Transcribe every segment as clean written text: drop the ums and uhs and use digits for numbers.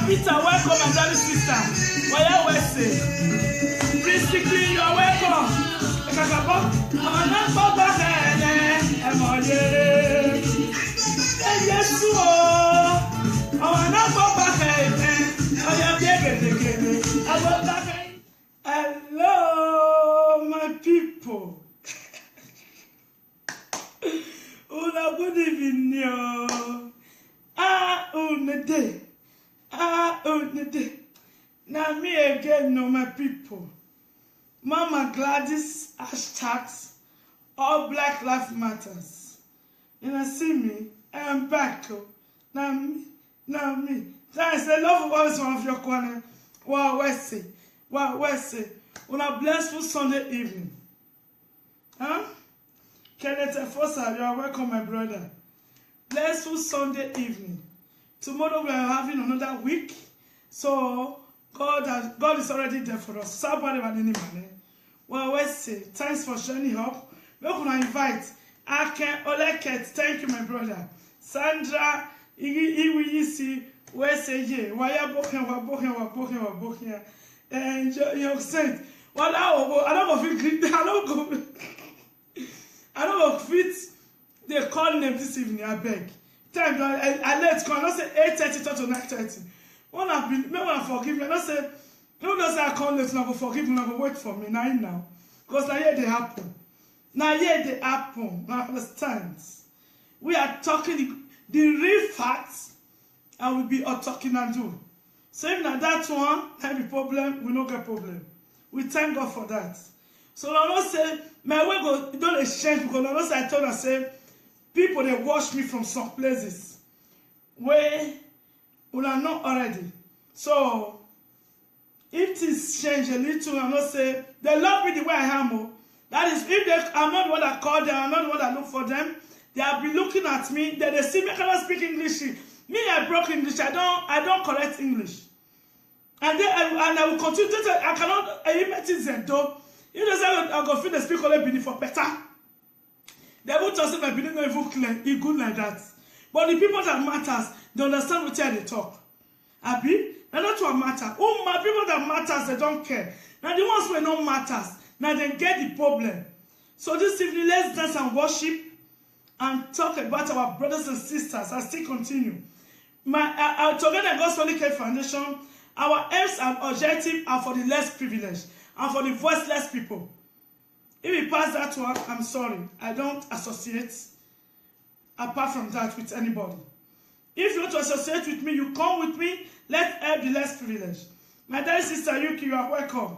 Peter, welcome, my darling sister. Why are we say? Basically, you are welcome. Hello, my people. Good evening. Now me again, no, my people. Mama Gladys hashtags all Black Lives Matters. You see me? I am back. Now me. Thanks. I love always one of your corner. Wow, where's it? On a blessed Sunday evening. Huh? Kenneth Fossa, you are welcome, my brother. Blessed Sunday evening. Tomorrow we are having another week. So God is already there for us. Somebody about any money. Well, let's see. Thanks for showing up. We're going to invite Aken Oleket. Thank you, my brother. Sandra, Iwisi, Weseje, Waya Boken, and you're saying, well, I don't go fit the call name this evening, I beg. Time I let go. I don't say 8:30 to 9:30. When I forgive me, I don't say, don't say I can't let you forgive me, I go wait for me now. Because now here they happen. Now understand. We are talking the real facts, and we be talking and do. So if not that one, have a problem, we don't get problem. We thank God for that. So I don't say, my way go don't exchange because I don't say I told her say people they watch me from some places where we are not already. So if things change a little, I don't say they love me the way I am. That is, if I'm not the one that call them, I'm not the one that look for them, they have been looking at me, they see me, I cannot speak English. Me, I broke English, I don't correct English. And I will continue to say, I cannot, though. You know, say I go feel the speak only Benin for better. They won't just say my Benin not even clear, it's good like that. But the people that matters, they understand what they talk. Abi, they're not what matter. Oh, my people that matters, they don't care. Now the ones who don't matters, now they get the problem. So this evening, let's dance and worship and talk about our brothers and sisters. I still continue. Together God's Holy Care Foundation, our aims and objectives are for the less privileged and for the voiceless people. If we pass that one, I'm sorry. I don't associate apart from that with anybody. If you want to associate with me, you come with me. Let's help the less privileged. My dear sister Yuki, you are welcome.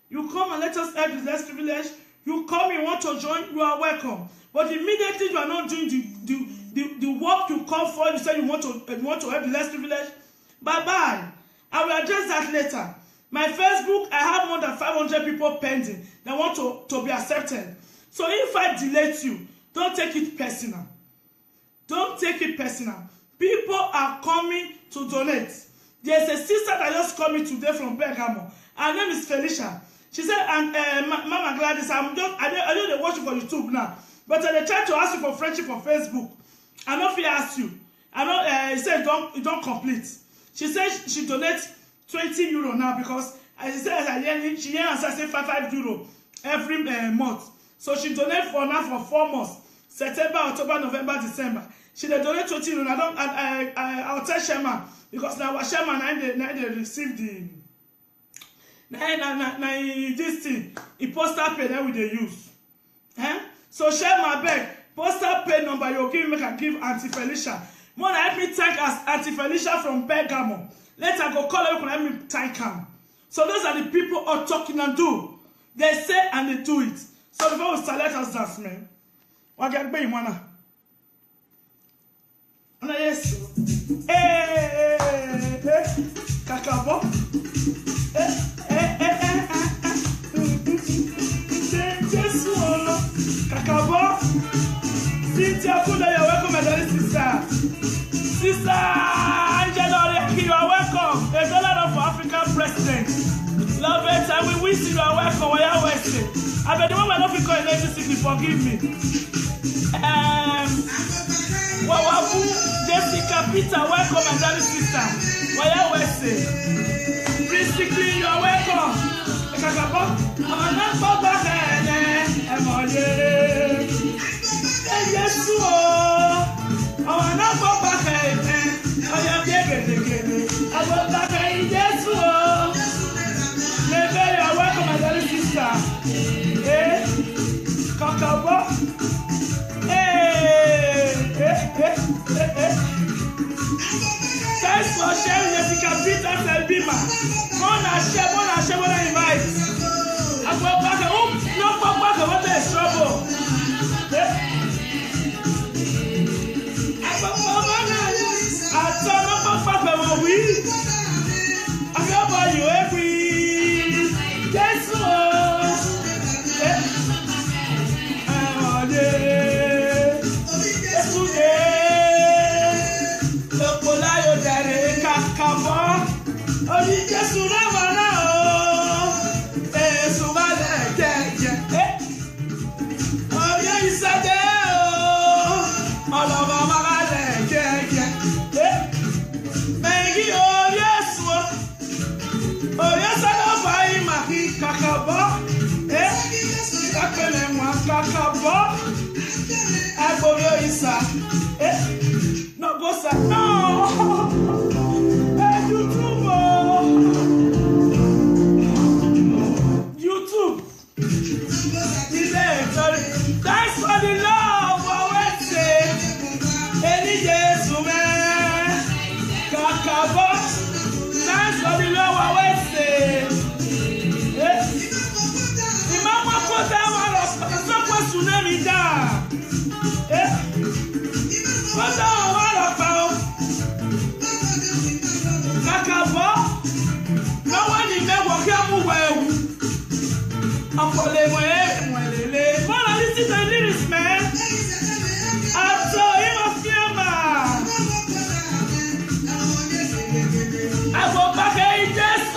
You come and let us help the less privileged. You come, you want to join, you are welcome. But immediately you are not doing the work you come for, you say you want to help the less privileged. Bye-bye. I will address that later. My Facebook, I have more than 500 people pending that want to be accepted. So if I delete you, don't take it personal. Don't take it personal. People are coming to donate. There's a sister that just called me today from Bergamo. Her name is Felicia. She said, and Mama Gladys, I know they watch you for YouTube now. But they try to ask you for friendship on Facebook. I know if he asked you. I know he said you don't complete. She said she donates 20 euro now because she said she say 5 euro every month. So she donates for now for 4 months. September, October, November, December. She dey donate 20 euro. I'll tell Sherman because now our Sherman they receive the this thing. He postal pay that we they use. So share my bag. Postal pay number you give me can give Auntie Felicia. More help me thank as Auntie Felicia from Bergamo. Later go call her, you can help me thank her. So those are the people all talking and do. They say and they do it. So before we start, let us dance, man. What get be mana? Ana yes. Kakabo. Kakabo. Cynthia Fuda, you're welcome, my dear sister. Sister Angela, you are welcome. The dollar of African president. Love it, and we wish you are welcome. We are welcome. I bet the one I don't feel called sickly, forgive me. Wawabu, Jessica, Peter, welcome, and darling sister. Waya Wese. Basically, you are welcome. Kakabo, I'm not Baba Hene, Emoye. Yes, I'm not Baba Hene, I am Yegede. I'm Baba Hene, yes, maybe you are welcome, my darling sister. Kakabo. Thanks for sharing Jessica Peter Selbima. Mona invite. I go back home. No go back. What is trouble? I go back. I turn up back. We. I go buy you every. Yes, Oye Jésù ramana o, Jésù balẹ̀ jẹ́jẹ́. Oye Ìsàdé o, ọlọ́mọ balẹ̀ jẹ́jẹ́. Mẹ́yìn oye Jésù o, oye sọ́dọ̀ fàáyì màkì kàkàbọ̀. Kápẹ́lẹ̀ wọn kàkàbọ̀. Agbóyè Ìsà. Nọ̀gbọ́sà náà. Thanks for the love for Wednesday. Any Jesu man, Kakabo. Thanks for the love for Wednesday. The mama put that one up. Someone tsunami down. Put that one up. Kakabo. No one in there will come well. I'm calling the lyrics, man. I saw him a filmer. I go back and just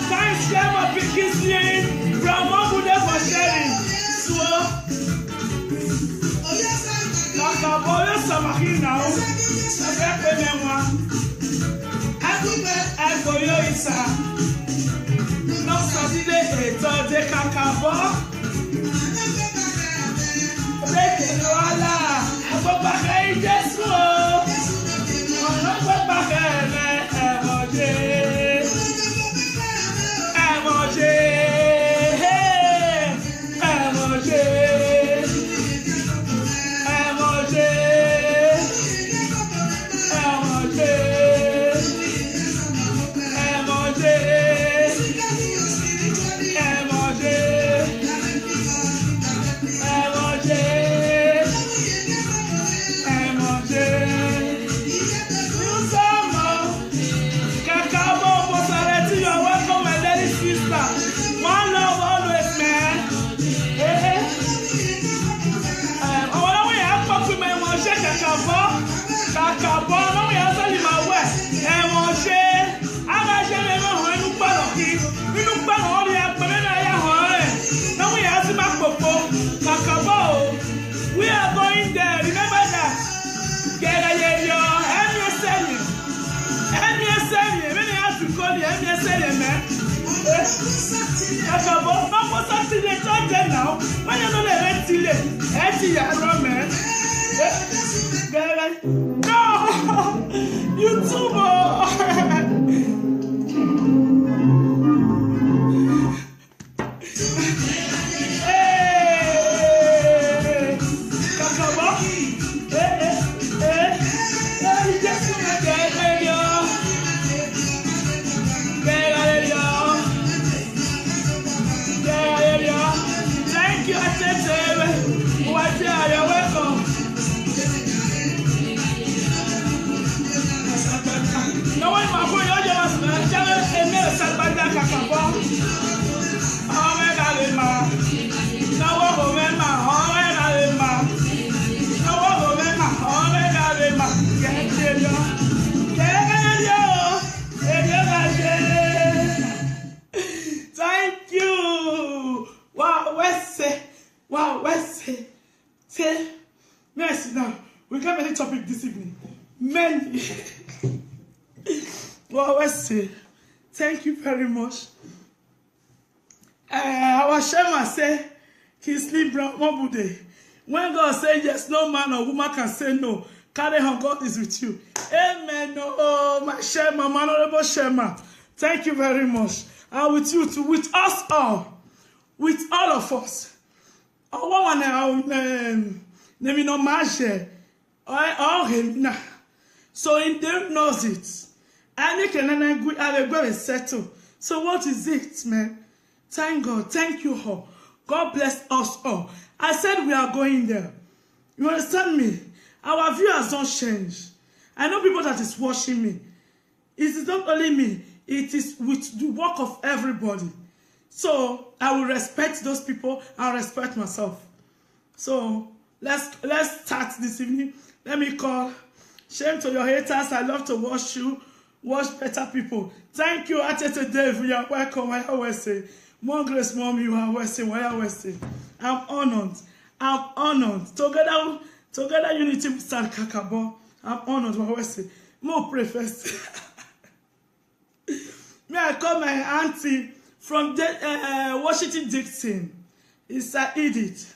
Thanks, Gemma Pickensy, Ramon Bude for sharing. So, Kakaboyo Samaki now, Abepenewa, Agoyo Isa, no Saturday, Etoje Kakabo, Rekenuala, Abobaka Jesu, Abobaka we are going there. Remember that. Get a yo, MSN. When you have to call the MSN, man. Kakabo, not for something they charge them now. When you know they rent till it, man. No, YouTuber. very much. Our Shema say, Kingsley Mobude, when God says yes, no man or woman can say no. Carry on, God is with you. Amen. Oh, my Shema, my honorable Shema. Thank you very much. And with you too, with us all. With all of us. So in them knows it. And can settle. So what is it, man? Thank God. Thank you all. God bless us all. I said we are going there. You understand me? Our view has not changed. I know people that is watching me. It is not only me. It is with the work of everybody. So I will respect those people and respect myself. So let's start this evening. Let me call. Shame to your haters. I love to watch you. Watch better people. Thank you, Atete Dave. You are welcome. I always say, more grace, Mom. You are always say, I always say. I'm honored. I'm honored. Together unity with San Kakabo. I'm honored. I always say, more pray first. May I call my auntie from Washington, Dixon. It's Edith.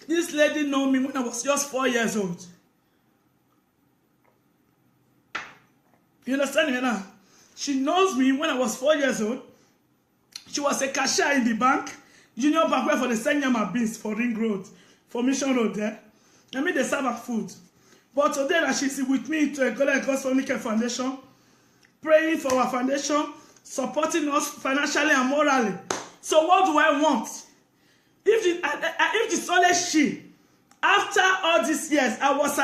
This lady know me when I was just 4 years old. You understand me now? She knows me when I was 4 years old. She was a cashier in the bank, Junior Bank, where for the Senyama beans for Ring Road, for Mission Road there. I mean, they serve her food. But today, she's with me to a God's Family Care Foundation, praying for our foundation, supporting us financially and morally. So what do I want? If it's only she, after all these years, I was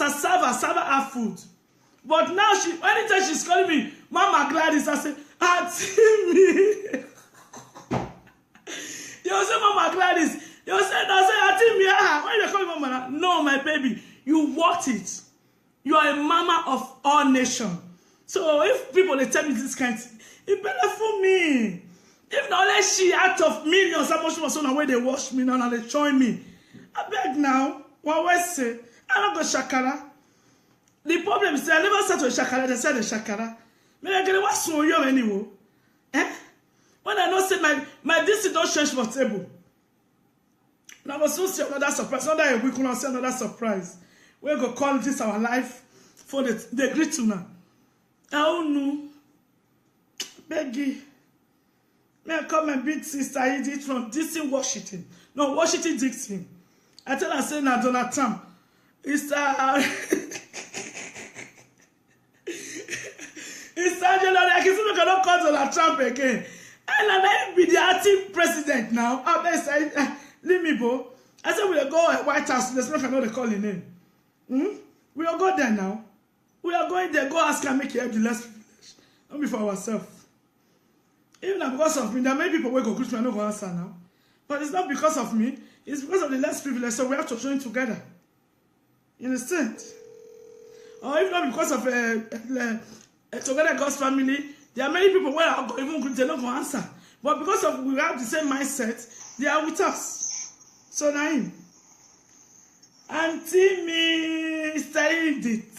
a server her food. But now anytime she's calling me Mama Gladys, I say, Auntie me. You say Mama Gladys. You say Auntie me. Why you call me Mama? No, my baby, you worked it. You are a mama of all nations. So if people they tell me this kind of thing, it better for me. If not only she out of millions, how much was on the way they watch me now and they join me. I beg now. What I say? I don't go shakara. The problem is I never said to shakara, they said the shakara. Maybe I get what's so you anyway. When I know say my this don't change for table. Now I was so see another surprise. Another week we will see another surprise. We're gonna call this our life for the great tuna. Oh no. Beggy. May I call my big sister Edith from Dixon, Washington. No, Washington, Dixon. I tell her, say, now Donald Trump. It's January. I can see we cannot call Donald Trump again. And I be the acting president now. I best say, leave me, bo. I said, we'll go at White House. Let's make another call in name. We'll go there now. We are going there. Go ask and make you have the less privilege. Not be for ourselves. Even because of me, there are many people who go greet me and not go answer now. But it's not because of me. It's because of the less privilege. So we have to join together. You understand? Or if not because of Together God's Family, there are many people where I go even greet, they don't go answer. But because of we have the same mindset, they are with us. So now him. Auntie me saying it.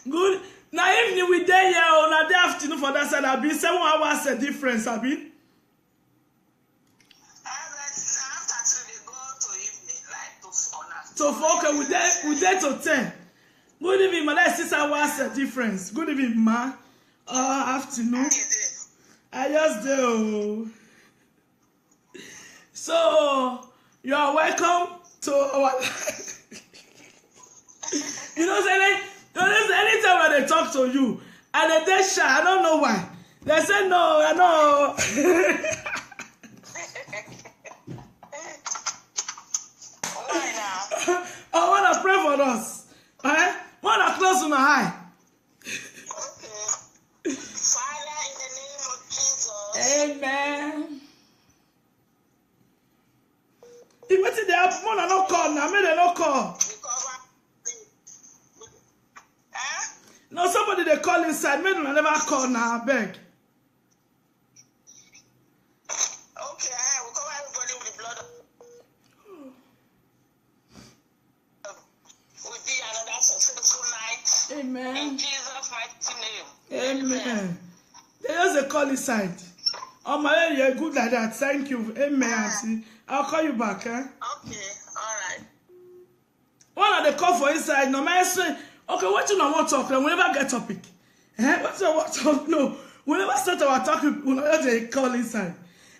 Good. Now evening we there here or now the afternoon for that side, I'll be 7 hours a difference, I'll be. So for okay, we there to 10. Good evening, my last 6 hours a difference. Good evening, ma. Afternoon. I just do. So you are welcome to our life. You know, anytime when they talk to you and they shy, I don't know why. They say no, I know. Why now? I want to pray for us. I want to close my eye. Okay. Father, in the name of Jesus. Amen. If what did they have more than no call now, maybe they no call. No, somebody they call inside. Maybe I never call now, I beg. Okay, I will cover everybody with the blood will be another successful night. Amen. In Jesus' mighty Amen. They just call inside. Oh my, you're good like that. Thank you. Amen, auntie. I'll call you back, eh? Okay, all right. One of the call for inside. No matter. Okay, what you know? What talk? We never get topic. What you want talk? No, we never start our topic. We never call inside.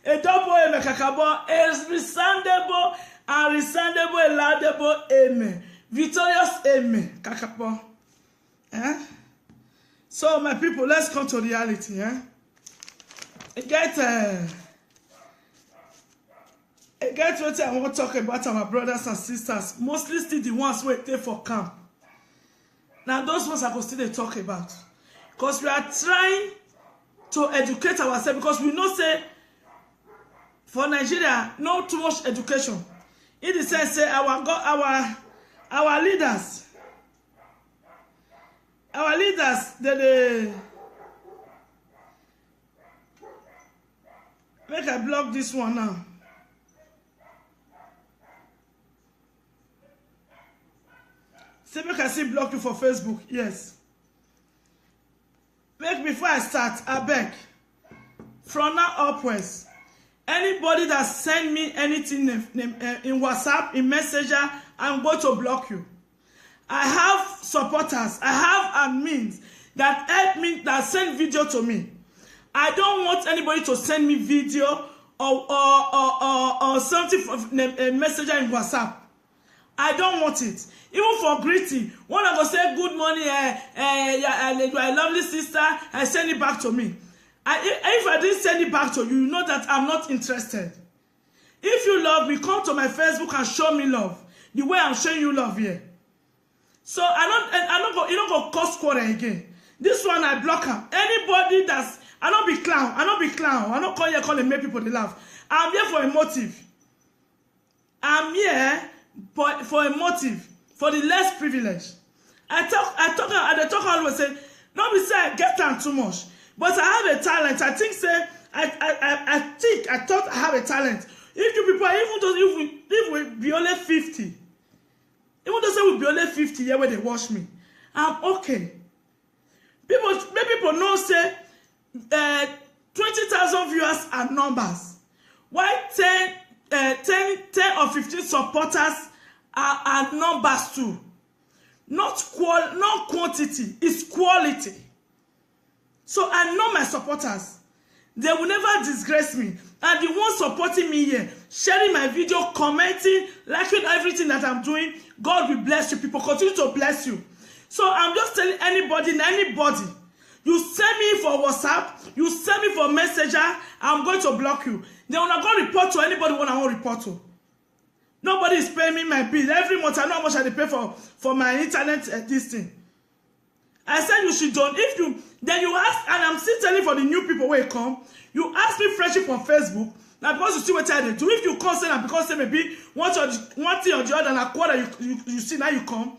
A double amen, kakabo is resoundable and resoundable, laudable amen. Victorious amen, kakabo. So my people, let's come to reality. Get what I want to talk about our brothers and sisters, mostly still the ones who take for camp. Now those ones I can still talk about. Because we are trying to educate ourselves, because we know say for Nigeria, not too much education. In the sense say our leaders, they make I block this one now. Say make I see block you for Facebook. Yes. Make before I start, I beg. From now upwards, anybody that send me anything in WhatsApp, in Messenger, I'm going to block you. I have supporters, I have admins that help me, that send video to me. I don't want anybody to send me video or something from a messenger in WhatsApp. I don't want it. Even for greeting, when I go say good morning, my lovely sister, I send it back to me. If I didn't send it back to you, you know that I'm not interested. If you love me, come to my Facebook and show me love. The way I'm showing you love here. So you don't go cause quarrel again. This one I block her. Anybody that's I don't be clown. I don't call and make people laugh. I'm here for a motive. I'm here for a motive, for the less privileged. I talk always say, don't be say I get down too much. But I have a talent. I think say I thought I have a talent. If you people, if we be only 50, even though say we be only 50 here where they watch me, I'm okay. People know say 20,000 viewers are numbers. Why 10 or 15 supporters are numbers too? Not quantity, it's quality. So I know my supporters. They will never disgrace me. And the ones supporting me here, sharing my video, commenting, liking everything that I'm doing, God will bless you. People continue to bless you. So I'm just telling anybody, you send me for WhatsApp, you send me for Messenger, I'm going to block you. Then when I go report to anybody when I want to report to. Nobody is paying me my bill. Every month I know how much I pay for my internet this thing. I said you should don't. Then you ask, and I'm still telling for the new people where you come, you ask me friendship on Facebook. Now because you see what I do. If you come say and because say maybe one thing or the other and a quarter you see now you come,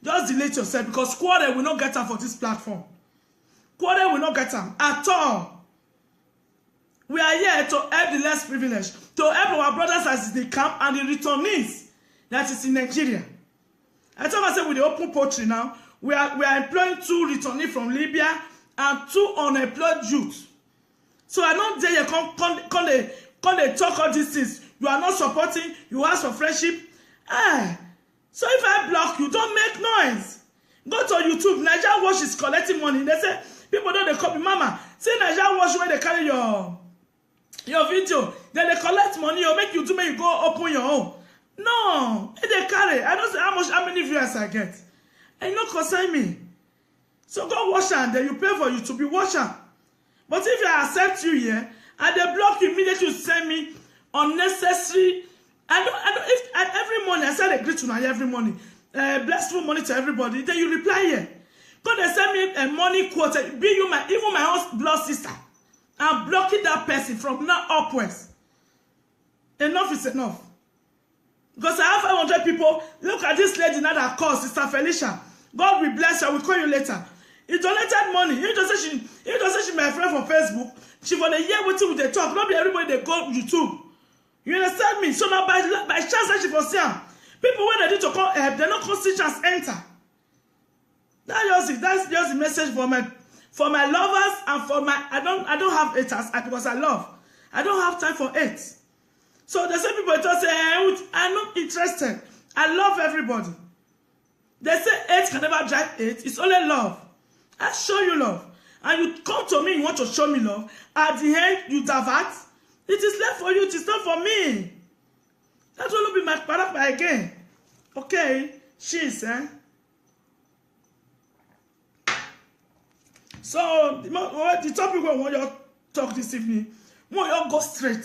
just delete yourself because quarter will not get them for this platform. Quarter will not get them at all. We are here to help the less privileged, to help our brothers as the camp and the returnees that is in Nigeria. I told myself with the open poultry now, we are employing 2 returnees from Libya and 2 unemployed youth. So I don't dare you come they talk all these things. You are not supporting, you ask for friendship. So if I block you, don't make noise. Go to YouTube. Nigeria Watch is collecting money. They say, people don't they copy mama. Say Nigeria Watch where they carry your video. Then they collect money or make you do make you go open your own. No, they carry. I don't say how many viewers I get. And you don't concern me. So go watch and then you pay for you to be watcher. But if I accept you here and they block you immediately, you send me unnecessary. If every morning I send a greet to now every morning, blessful money to everybody. Then you reply here. Go they send me a money quote. Be you even my own blood sister. I'm blocking that person from now upwards. Enough is enough. Because I have 500 people. Look at this lady now that calls Sister Felicia. God will bless her. We'll call you later. He donated money. He just say she my friend from Facebook. She for the year waiting with the talk. Not be everybody they go YouTube. You understand me? So now by chance that she for see her. People when they need to come help, they not constituents enter. That's just the message For my lovers and for my, I don't have haters because I love. I don't have time for hate. So the same people just say, I'm not interested. I love everybody. They say hate can never drive hate. It's only love. I show you love. And you come to me, you want to show me love. At the end, you divert. It is left for you. It is not for me. That will be my paragraph again. Okay? She's, So, the topic we want you talk this evening, we want you go straight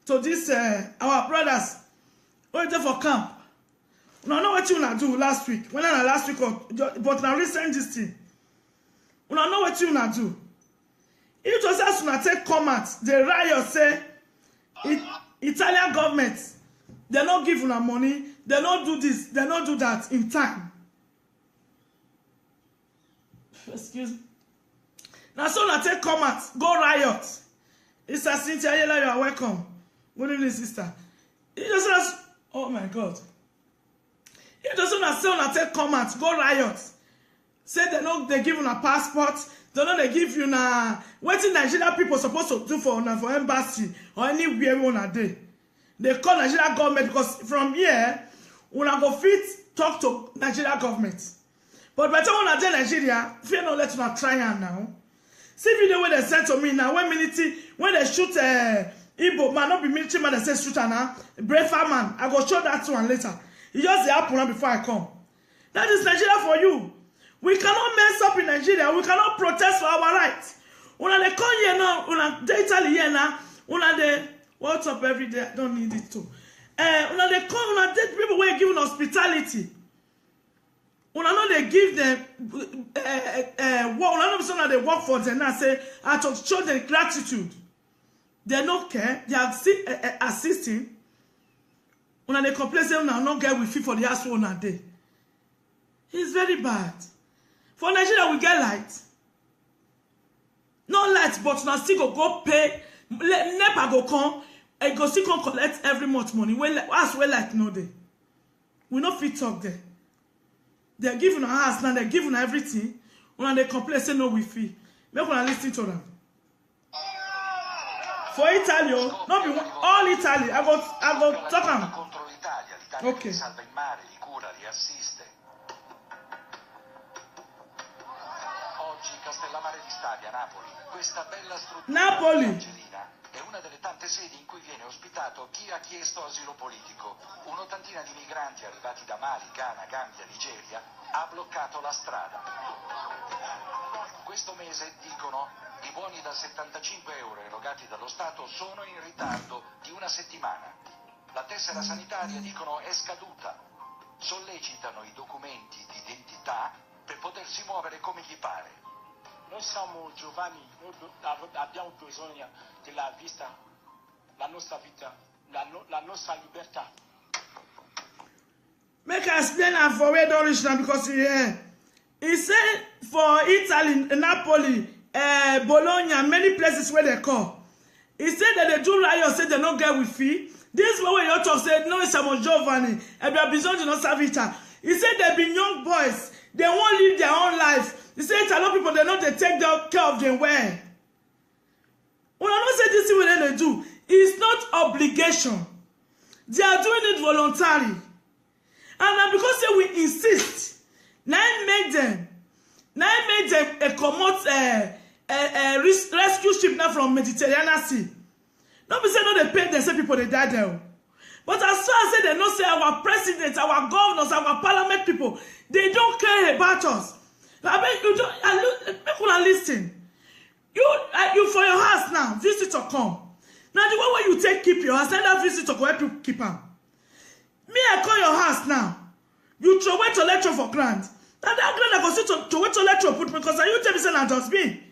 to this, our brothers, who there for camp. Now, know what you want to do last week. When I last week, but now listen this thing. You know what you want to do. If just as you take comment, the riot say, Italian government, they don't give you money, they don't do this, they don't do that in time. Excuse me. Now, so now take comment, go riot. It's a Cynthia Yela, you are welcome. Good evening, sister. It just has, oh my God. If just want to say on take comment, go riot. Say they give you a passport, they give you na what in Nigeria people supposed to do for embassy or anywhere on a day. They call Nigeria government because from here, when I go fit talk to Nigeria government. But by the time I tell Nigeria, fear not let you try now. See video where they sent to me now, when they shoot Igbo man, not be military man, they say shooter now, brave man. I go show that to one later. It just the happen before I come. That is Nigeria for you. We cannot mess up in Nigeria. We cannot protest for our rights. Una they come here now, una they Italy here now, una they what's up every day. I don't need it too. Una they come, una they people were giving hospitality. Una know they give them una know some they work for them and say I to show them gratitude. They don't care. They are assisting. Una they complain say una not get with fee for the house for una day. It's very bad. For Nigeria, we get light. No light, but now still go pay. NEPA go come, and go still come collect every month money. As well like no day. We no fit talk there. They're giving our house now, they're giving everything. When they complain, say no we fee. Make una listen to them. For Italy, not be all Italy. I go talk am. Okay. Castellammare di Stabia, Napoli. Questa bella struttura angelina è una delle tante sedi in cui viene ospitato chi ha chiesto asilo politico. Un'ottantina di migranti arrivati da Mali, Ghana, Gambia, Nigeria ha bloccato la strada. Questo mese, dicono, i buoni da 75 euro erogati dallo Stato sono in ritardo di una settimana. La tessera sanitaria, dicono, è scaduta. Sollecitano i documenti di identità per potersi muovere come gli pare. Noi siamo giovani, noi abbiamo bisogno della vita, la nostra vita, la nostra libertà. Make I explain am for where don reach now because he say for Italy, Napoli, Bologna, many places where they call. He said that they do riot, say they no get with fee. This way where you talk say no siamo giovani, e abbiamo bisogno di nostra vita. He said they be young boys, they won't live their own life. He said a lot of people, they know they take care of them well. When I don't say this thing what they do, it's not obligation. They are doing it voluntarily. And because say we insist, now make them a commot rescue ship now from Mediterranean Sea. Don't be saying no they pay, they say people they die there. But as far as they don't say our presidents, our governors, our parliament people, they don't care about us. I beg you don't make una listen. You for your house now, visitor come. Now the one where you take keep your house, send that visitor go help you keep am. Me, I call your house now. You throw away to lecture for grant. Now that grant I go see to wait to lecture put because you tell me say na just me.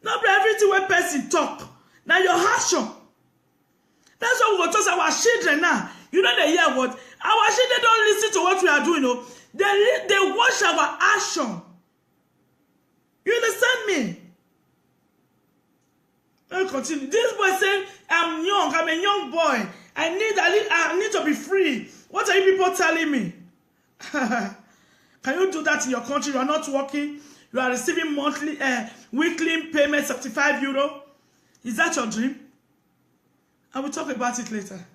Not everything where person talk. Now your action. That's why we go to our children now. You know they hear what our children don't listen to what we are doing. No. They watch our action. You understand me? Let me continue. This boy saying, I'm young, I'm a young boy. I need to be free. What are you people telling me? Can you do that in your country? You are not working. You are receiving monthly, weekly payment, 75 euro. Is that your dream? I will talk about it later.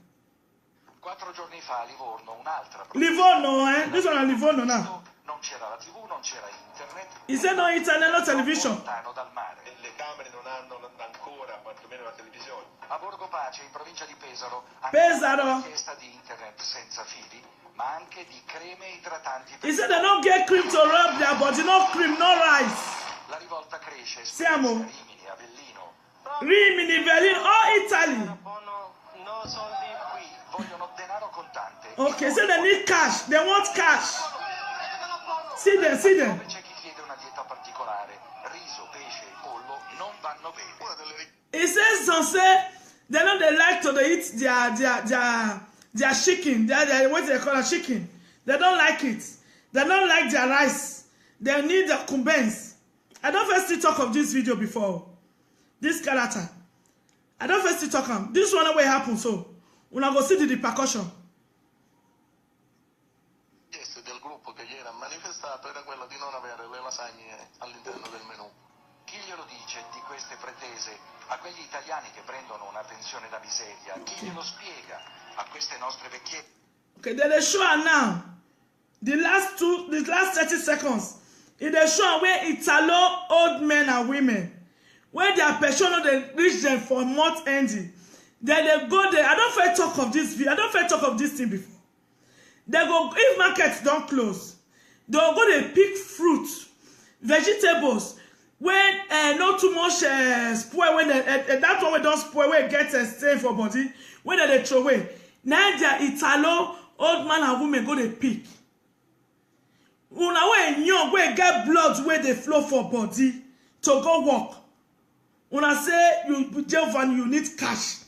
4 giorni fa a Livorno un'altra Livorno, eh? This one is Livorno now. Non c'era la TV, non c'era internet. He said no internet, no television. Lontano dal mare. Le camere non hanno ancora, quantomeno la televisione. A Borgo Pace, in provincia di Pesaro, Pesaro. una richiesta di internet senza fili, ma anche di creme idratanti. He said they don't get cream to rub their body, no cream, no rice. La rivolta cresce, Siamo. Rimini, Avellino. Rimini, Berlin, all Italy. No soldi qui. Vogliono denaro contante. Okay, so they need cash. They want cash. See them, see them. Dove c'è chi chiede una dieta particolare, riso, pesce e pollo non vanno bene. He says some say they know they like to eat their chicken. What they call a chicken. They don't like it. They don't like their rice. They need the kumbens. I don't first talk of this video before. This character. I don't first talk of this one way happen so. Una go see the repercussion. Del gruppo che ieri ha manifestato era quello di non avere le lasagne all'interno del menù. Chi glielo dice di queste pretese a quegli italiani che prendono una pensione da miseria? Chi glielo spiega a queste nostre vecchiette? Okay, they show now. The last 30 seconds. In the show where Italo old men and women, where their pension they reach them for month ending. Then they go there. I don't feel talk of this video. I don't feel talk of this thing before. They go, if markets don't close, they'll go they pick fruit, vegetables, when not too much spoil, when that one we don't spoil, when it gets a stain for body, when they throw away. Now their Italo, old man and women go they pick. Una when young, where get blood where they flow for body to go work. Una say, Jovan, you need cash.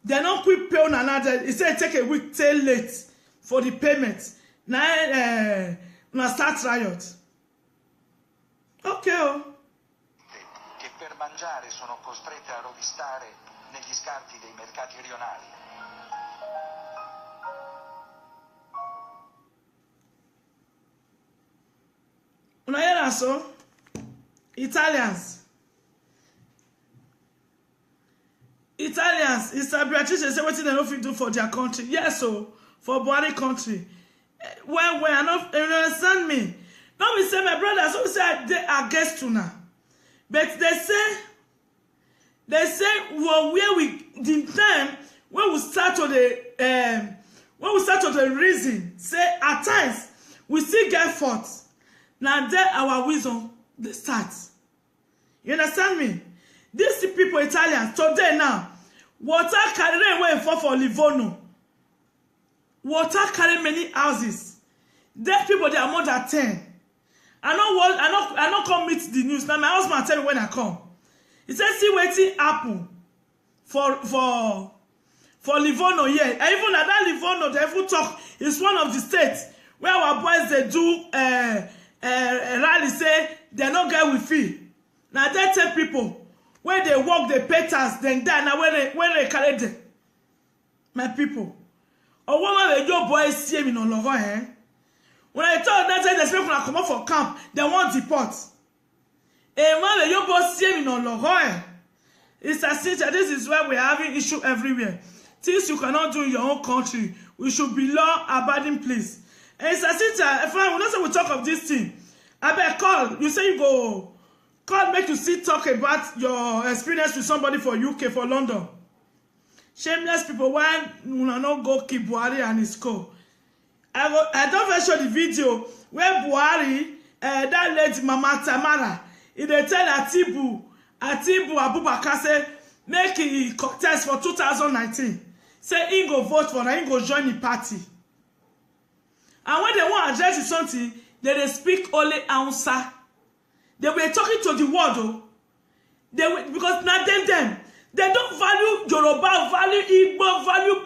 They don't quick pay on another. He said take a week till late for the payment. Now start riot. Okay. Oh. Che per mangiare sono costrette a rovistare negli scarti dei mercati rionali. Una hear so? Italians, it's a Beatrice say wetin dem no fit do for their country. Yes, so for Buhari country. When I not, you understand me? Don't be say my brothers, so say they are against una. But they say well, where we the time when we start to the reason, say at times we still get fault. Now there our wisdom they start. You understand me? These people Italians today now, water carry away for Livorno. Water carry many houses. Dead people they are more than 10. I not come meet the news. Now my husband tell me when I come. He said see wetin happen for Livorno here. And even at that Livorno, they even talk. It's one of the states where our boys they do rally say they no get with fee. Now they tell people when they walk the pay tax, then die. Now when they carry them, my people. Or when your boys see me no longer, eh? When I told that they expect to come out for camp, they want deport. And when your boys see me no longer, eh? It's a situation. This is why we're having issue everywhere. Things you cannot do in your own country, we should be law-abiding, please. And it's a situation. If I not say we talk of this thing, I bet call. You say you go call, make you sit talk about your experience with somebody for UK, for London. Shameless people, why you not go keep Buhari and his co? I don't show the video where Buhari, that lady Mama Tamara, they tell Atibu Abubakar say make he contest for 2019. Say he go vote for her, he go join the party. And when they want to address something, they speak only Hausa. They were talking to the world, though. Because not them. They don't value Yoruba, value Igbo, value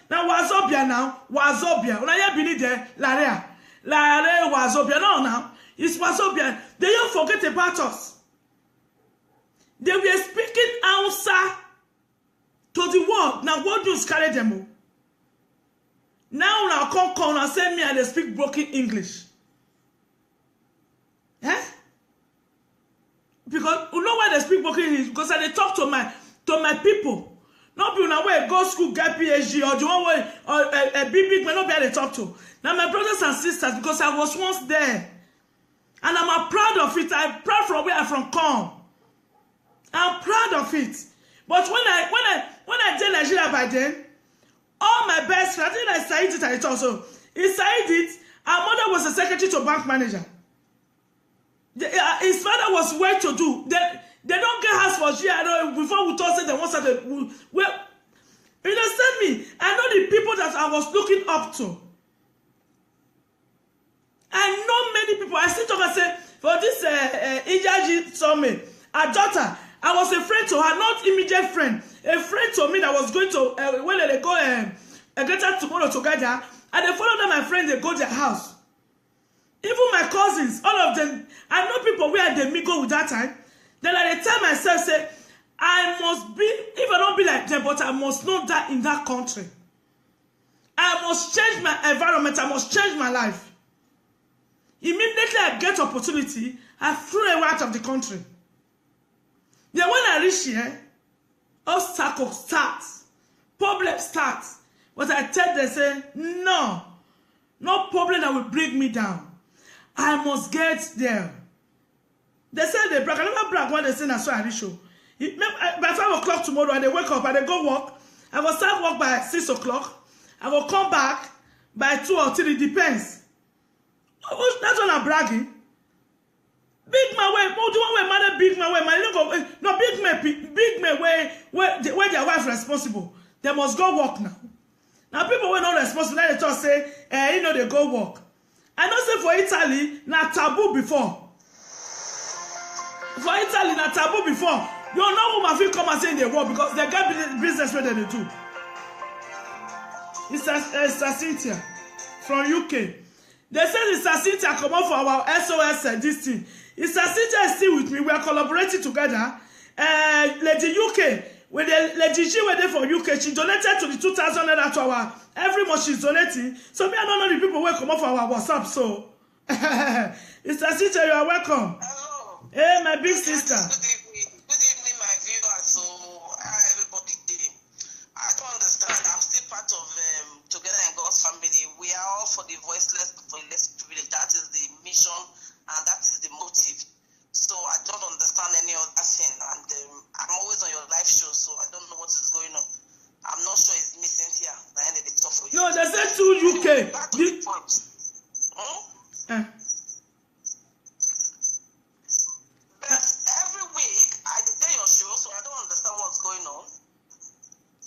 now Wazobia now. Wazobia. When I believe there, Lare Wazobia. No, now. It's Wazobia. They don't forget about us. They were speaking Hausa to the world. Now what do you carry them? Now come and say me and they speak broken English. Eh? Because you know why they speak broken English? Because I dey talk to my people. Not be una way go school get PhD or the one way or a big man, not be able to talk to. Now my brothers and sisters, because I was once there. And I'm proud of it. I'm proud from where I from come. I'm proud of it. But when I tell Nigeria by then, all my best friends, I think I Said it at it also. He Said it. Our mother was a secretary to bank manager. His father was well to do. They don't get house for GRO before we talk say they want to. Well, you understand me? I know the people that I was looking up to. I know many people. I still talk and say for this Ijaji summit, her daughter, I was a friend to her, not immediate friend. A friend to me that was going to when they go Greater Tomorrow together, and they follow them. My friends, they go to their house. Even my cousins, all of them, I know people where they mingle with that time. Then I tell myself, say, I must be, if I don't be like them, but I must know that in that country. I must change my environment. I must change my life. Immediately I get opportunity, I threw away out of the country. Then when I reach here, obstacle starts, problem starts. But I tell them, say, no problem that will bring me down. I must get there. They say they brag. I never brag when they say that's why I show. By 5 o'clock tomorrow, and they wake up and they go work. I will start work by 6 o'clock. I will come back by 2 or 3. It depends. That's when I'm bragging. Big man way. Oh, do you want to manage big man way? No, big man way. Where their wife responsible. They must go work now. Now people were not responsible. Now they just say, they go work. I know say for Italy, na taboo before. For Italy, na taboo before. You know who my feel come and say they work because they get business where they do. It's Cynthia from UK. They say it's Cynthia come up for our SOS this thing. It's Cynthia is still with me. We are collaborating together. Lady UK, with the Lady G were there for UK. She donated to the 2,000 naira to our every month she's donating. So me, I don't know the people who come up for our WhatsApp. So it's Cynthia, you are welcome. Hello. Hey, my big sister. Good evening, my viewers. So, how everybody doing? I don't understand. I'm still part of Together in God's Family. We are all for the voiceless, for the less privileged. That is the mission and that is the motive. So I don't understand any other thing. And I'm always on your live show, so I don't know what is going on. I'm not sure it's missing here. The end of the talk for you. No, they said to UK. Back to the point. But every week I do your show, so I don't understand what's going on.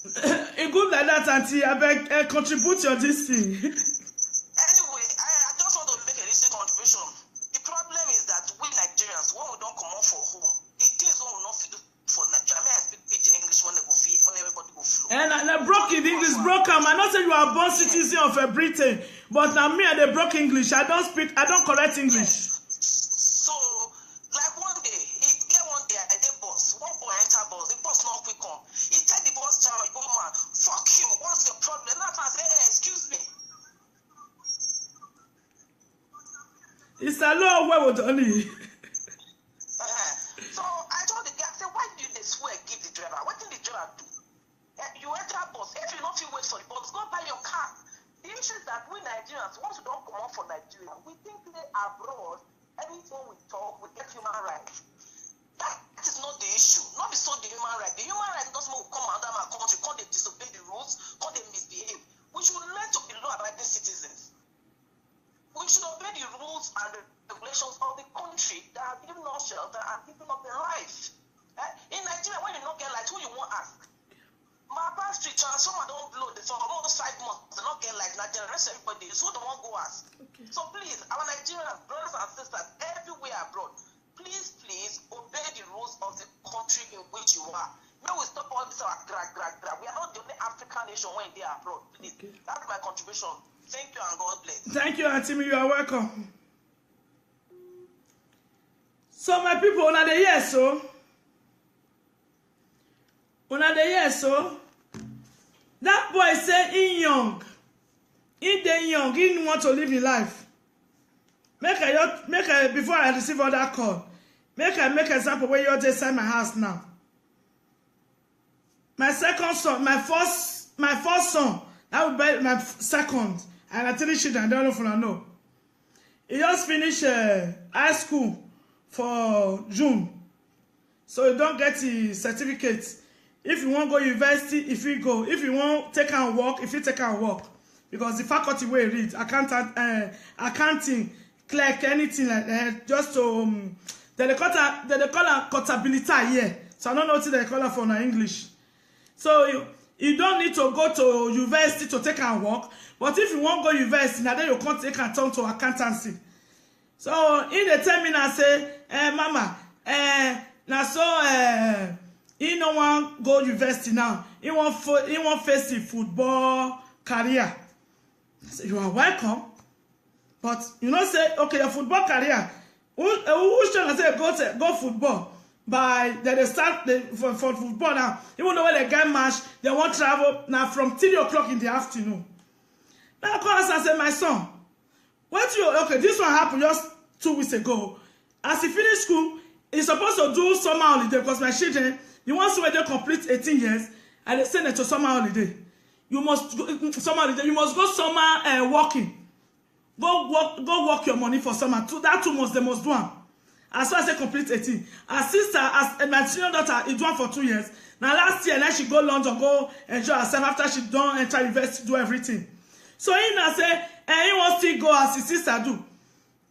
It good like that, Auntie. I beg, contribute your this thing. Anyway, I just want to make a recent contribution. The problem is that we Nigerians, when we don't come out for home, the things we will not fit for Nigeria. I speak pidgin English when they go feed, when everybody go flow. And I broke it English, broke am. I don't say you are born citizen of a Britain, but now me and they broke English. I don't correct English. So, like one day, I did boss. One boy enter boss. The boss not quick on. He tell the boss, "Child, go man, fuck you. What's your problem?" Now I say, "Hey, excuse me." It's a law where would only. So I told the guy, I said, "Why do they swear give the driver? What did the driver do? You enter boss. If you not feel wait for the boss, go buy your car." The issue is that we Nigerians, once we don't come out for Nigeria, we think they abroad. Anything we talk, we get human rights. That is not the issue. Not be so the human right. The human right doesn't come under my country, come they disobey the rules, come they misbehave. We should learn to be law-abiding citizens. We should obey the rules and the regulations of the country that have given us shelter and given us a life. In Nigeria, when you don't get light, who you want to ask? My past street transformer don't blow for almost 5 months. They don't get light. Now generation everybody. So they won't go ask. Okay. So please, our Nigerian brothers and sisters everywhere abroad, please obey the rules of the country in which you are. May we stop all this grag. We are not the only African nation when they are abroad. Please, okay. That's my contribution. Thank you and God bless. Thank you, Auntie. You are welcome. So my people, una dey hear so. That boy say he young. He dey young. He want to live his life. make I before I receive other call. Make example where you just send my house now. My second son, my first son, that would be my second, and I 3 children. I don't know if I know. He just finished high school for June, so you don't get the certificate. If you want to go university, if you go. If you want take and work, if you take and work, because the faculty where you read accounting, clerk, anything like that, just to they call it contability here. So I don't know what they call it for in English. So you don't need to go to university to take and work. But if you want to go university, now then you can't take and turn to accountancy. So in the 10 minutes, say, Mama, now so he no want go university now. He want face the football career. I say, you are welcome. But you know, say, okay, your football career. Who's trying to say go football? By they start for football now. Even though when they get match, they won't travel now from 3 o'clock in the afternoon. Now I call us and say, my son, okay, this one happened just 2 weeks ago. As he finished school, he's supposed to do summer holiday because my children, the ones who they complete 18 years, and they send it to summer holiday. You must go summer holiday. You must go summer working. Go work your money for summer. That 2 months they must do them. As far as they complete 18. As sister, as my senior daughter, he do one for 2 years. Now last year, now she go London, go enjoy herself after she done enter university, do everything. So he now say, he wants to go as his sister do.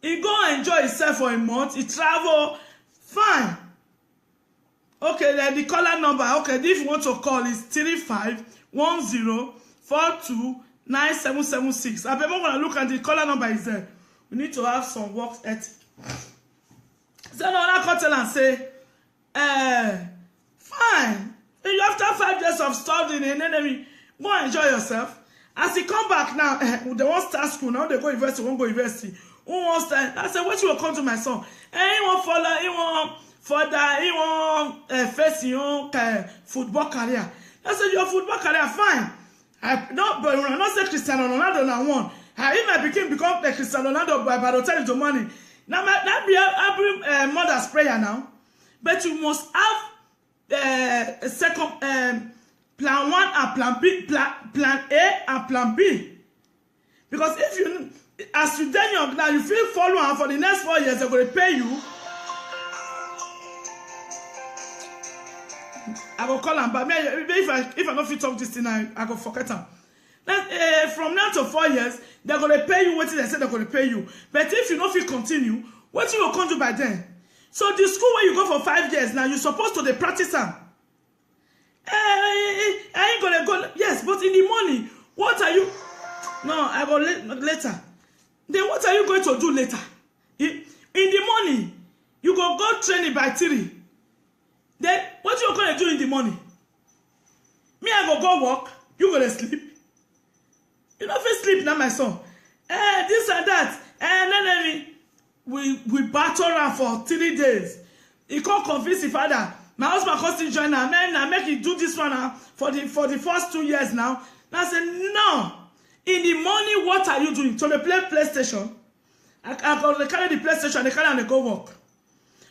He go enjoy himself for a month. He travel, fine. Okay, then the caller number. Okay, if you want to call, is 3510429776. I remember when I look at the caller number is there. We need to have some work ethic. So now I can tell and say, fine. After 5 years of studying and then go enjoy yourself. As he come back now, they won't start school now. They go university, won't go university. Who wants that? I said, what you will come to my son? He won't follow. He won't further. He won't face your own football career. I said, your football career, fine. But when I not say Cristiano Ronaldo now one. If I become the Cristiano Ronaldo by the time to money. Now that be every mother's prayer now. But you must have a second plan 1 and plan B, plan A and plan B. Because if you, as you then young now, you feel follow and for the next 4 years they're going to pay you. I will call them, but if I don't fit talk this thing, I go forget them. From now to 4 years, they're going to pay you what they said they're going to pay you. But if you don't feel continue, what you will come to by then? So the school where you go for 5 years now, you're supposed to practice them. I ain't going to go. Yes, but in the morning, what are you? No, I go later. Then what are you going to do later? In the morning, you go training by 3. Then what you going to do in the morning? Me, I go work. You going to sleep. You don't feel sleep now, my son. This and that. And then we battle around for 3 days. He can't convince his father. My husband can't still join her. Man, I make him do this one now for the first 2 years now. Now I said, no. In the morning, what are you doing? So they play PlayStation. I carry the PlayStation, they carry and they go work.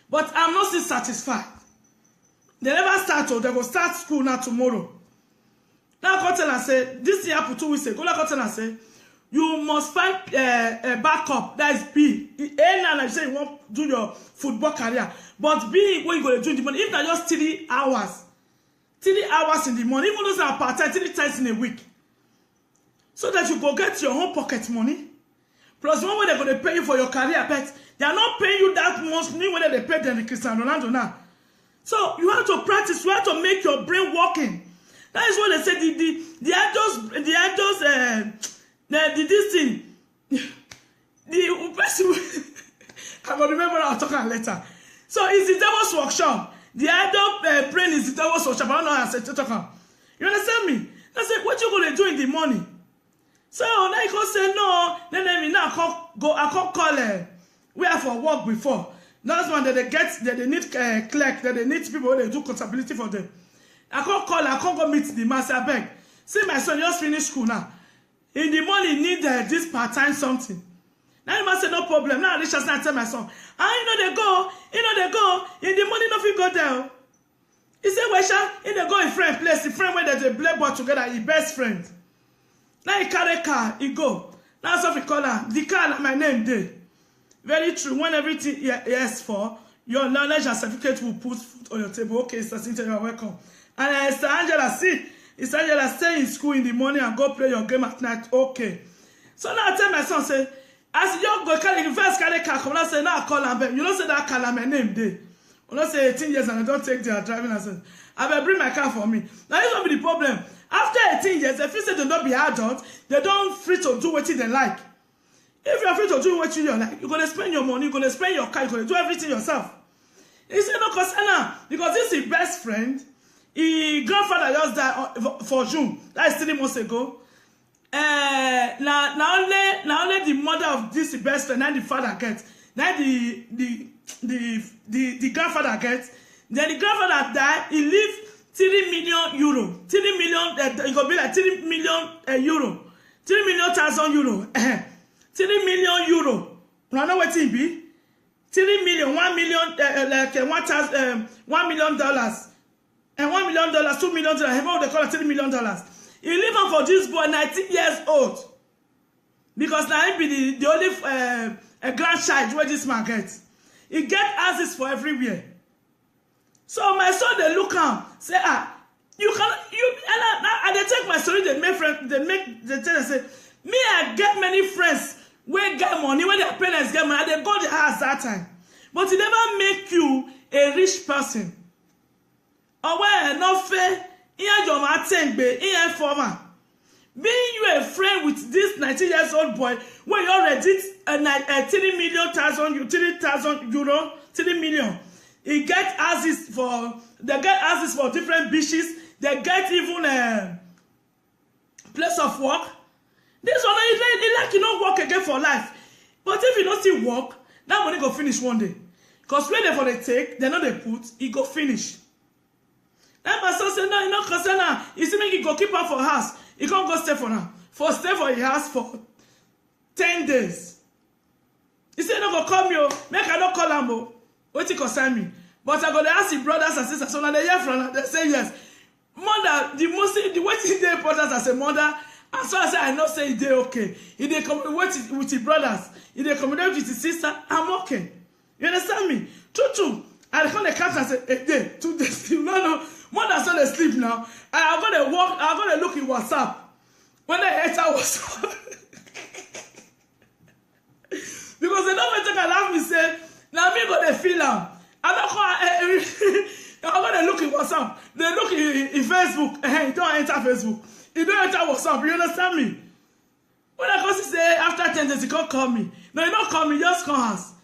But I'm not still satisfied. They never start, so they go start school now tomorrow. Now I tell and say, this year happened 2 weeks ago. I tell and say, you must find a backup. That is B. A now, like say you want to do your football career. But B, what you going to do in the morning? If not just 3 hours. 3 hours in the morning. Even those are part-time, 3 times in a week. So that you go get your own pocket money. Plus one way they're going to pay you for your career. But they are not paying you that much money when they pay them the Cristiano Ronaldo now. So you have to practice. You have to make your brain working. That is what they say. The this thing. The person. I will remember. I'll talk about later. So it's the devil's workshop. The adult brain is the devil's workshop. I don't know how I said to talk about. You understand me? I said, what you going to do in the morning? So now you go say no. Then now I can't call where for work before. That's one that they need clerk, that they need people who they do contability for them. I can't call, I can't go meet the master. I beg. See, my son just finished school now. In the morning, need this part-time something. Now the man say no problem. Now Richard say, I tell my son, they go, in the morning nothing go there. He said, well, he they go in friend place, the friend where they play ball together, his best friend. Now he carry car, he go. Now so he call her, the car my name there. Very true. When everything he asks for, your knowledge and certificate will put food on your table. Okay, Sister Cynthia, you are welcome. And Sister Angela, see, Sister Angela, stay in school in the morning and go play your game at night. Okay. So now I tell my son, say, as you go carry the first carry car, come and say, now I call him. You don't say that car my name there. You don't say 18 years and I don't take their driving license. I will bring my car for me. Now this will be the problem. After 18 years, if you say they don't be adult, they don't free to do what they like. If you are free to do what you like, you're going to spend your money, you're going to spend your car, you're going to do everything yourself. He said, no, because this is his best friend. His grandfather just died for June. That is 3 months ago. Now only the mother of this best friend, now the father gets. Now the grandfather gets. Then the grandfather died, he leave 3 million euro. 3 million, it could be like 3 million euro. 3 million thousand euro. 3 million euro. You know what it be? 3 million, 1 million, like $1 million, and $1 million, $2 million. How they call it $3 million? He live on for this boy 19 years old. Because now he be the only grandchild where this man gets. He get houses for everywhere. So my son they look am say you can and they take my story they make friends they tell them say me I get many friends where get money when their parents get money and they go to the house that time but it never make you a rich person or where not fair in your matengbe in former being you a friend with this 19 years old boy when you already 3 million. He get houses for different beaches. They get even a place of work. This one he like you not work again for life. But if you don't see work, that money go finish one day. Because when they for the take, they know they put, it go finish. That my son say no, you not concern now. He see make he go keep her for house. He can't go stay for now. For stay for his house for 10 days. He say no go call me, make I not call him. What you concern me? But I go to ask the brothers and sisters. So now they hear from them, they say yes. Mother, the way they important as a mother, as far as I know say they okay. If they communicate with the brothers, if they communicate with the sister, I'm okay. You understand me? True. I call the captain and say, a day, 2 days. No. Mother's not asleep now. I'm gonna walk, I'm gonna look in WhatsApp. When I enter WhatsApp. Because they don't take a laugh me say, now me go they feel am. I'm gonna look in WhatsApp. They look in Facebook. You don't enter Facebook. You don't enter WhatsApp. You understand me? When I go to say after 10 days, you can't call me. No, you don't call me, just come house.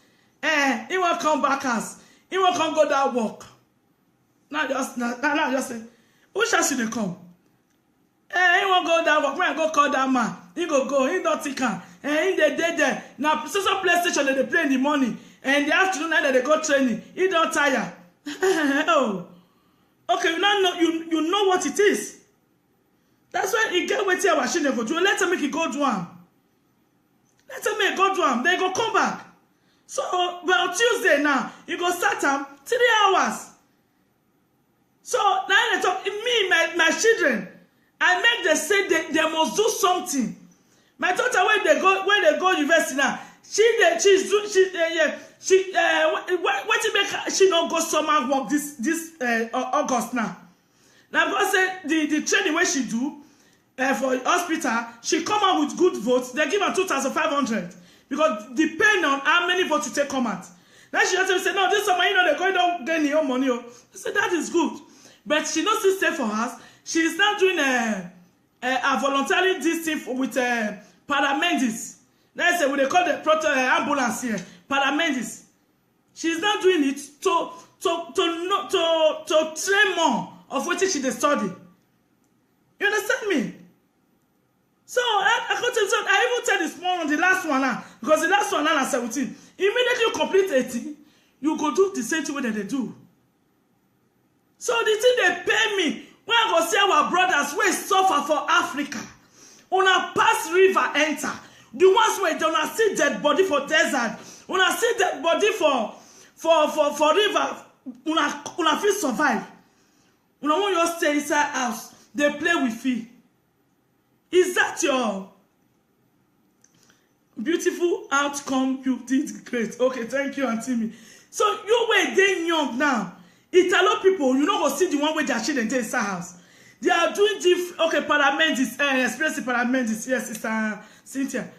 He won't come back house. He won't come go that walk. Now just say, who shall they come? He won't go that walk. When I go call that man, he go, he don't take her. He they there. Now, some PlayStation they play in the morning. And in the afternoon night they go training. He don't tire. Oh. Okay, you know what it is. That's why he get waiting our machine go do. Let him make it go do him. Let him make it go do him. Then go come back. So well Tuesday now, you go start him 3 hours. So now they talk me, my children, I make them say they must do something. My daughter when they go university now, she not go summer work this August now. Now because say the training where she do for hospital, she come out with good votes. They give her 2,500 because depending on how many votes you take come out. Now she has to say no, this summer they're going to gain your money. I said that is good, but she not still stay for us. She is now doing a voluntary this thing with paramedics. Let's say when they call the ambulance here, paramedics. She's not doing it to train more of what she study. You understand me? So I even tell this one on the last one now, because the last one now is 17. Immediately you complete 18, you go do the same thing that they do. So the thing they pay me when I go see our brothers wey suffer for Africa, una pass river enter. The ones where they una see dead body for desert, una see dead body for river, una fit survive. Una want you stay inside house, they play with you. Is that your beautiful outcome? You did great. Okay, thank you, Auntie me. So you were they young now. Italo people, you know go see the one where their children dey inside house. They are doing different. Okay, paramedics, express paramedics. Yes, Sister Cynthia.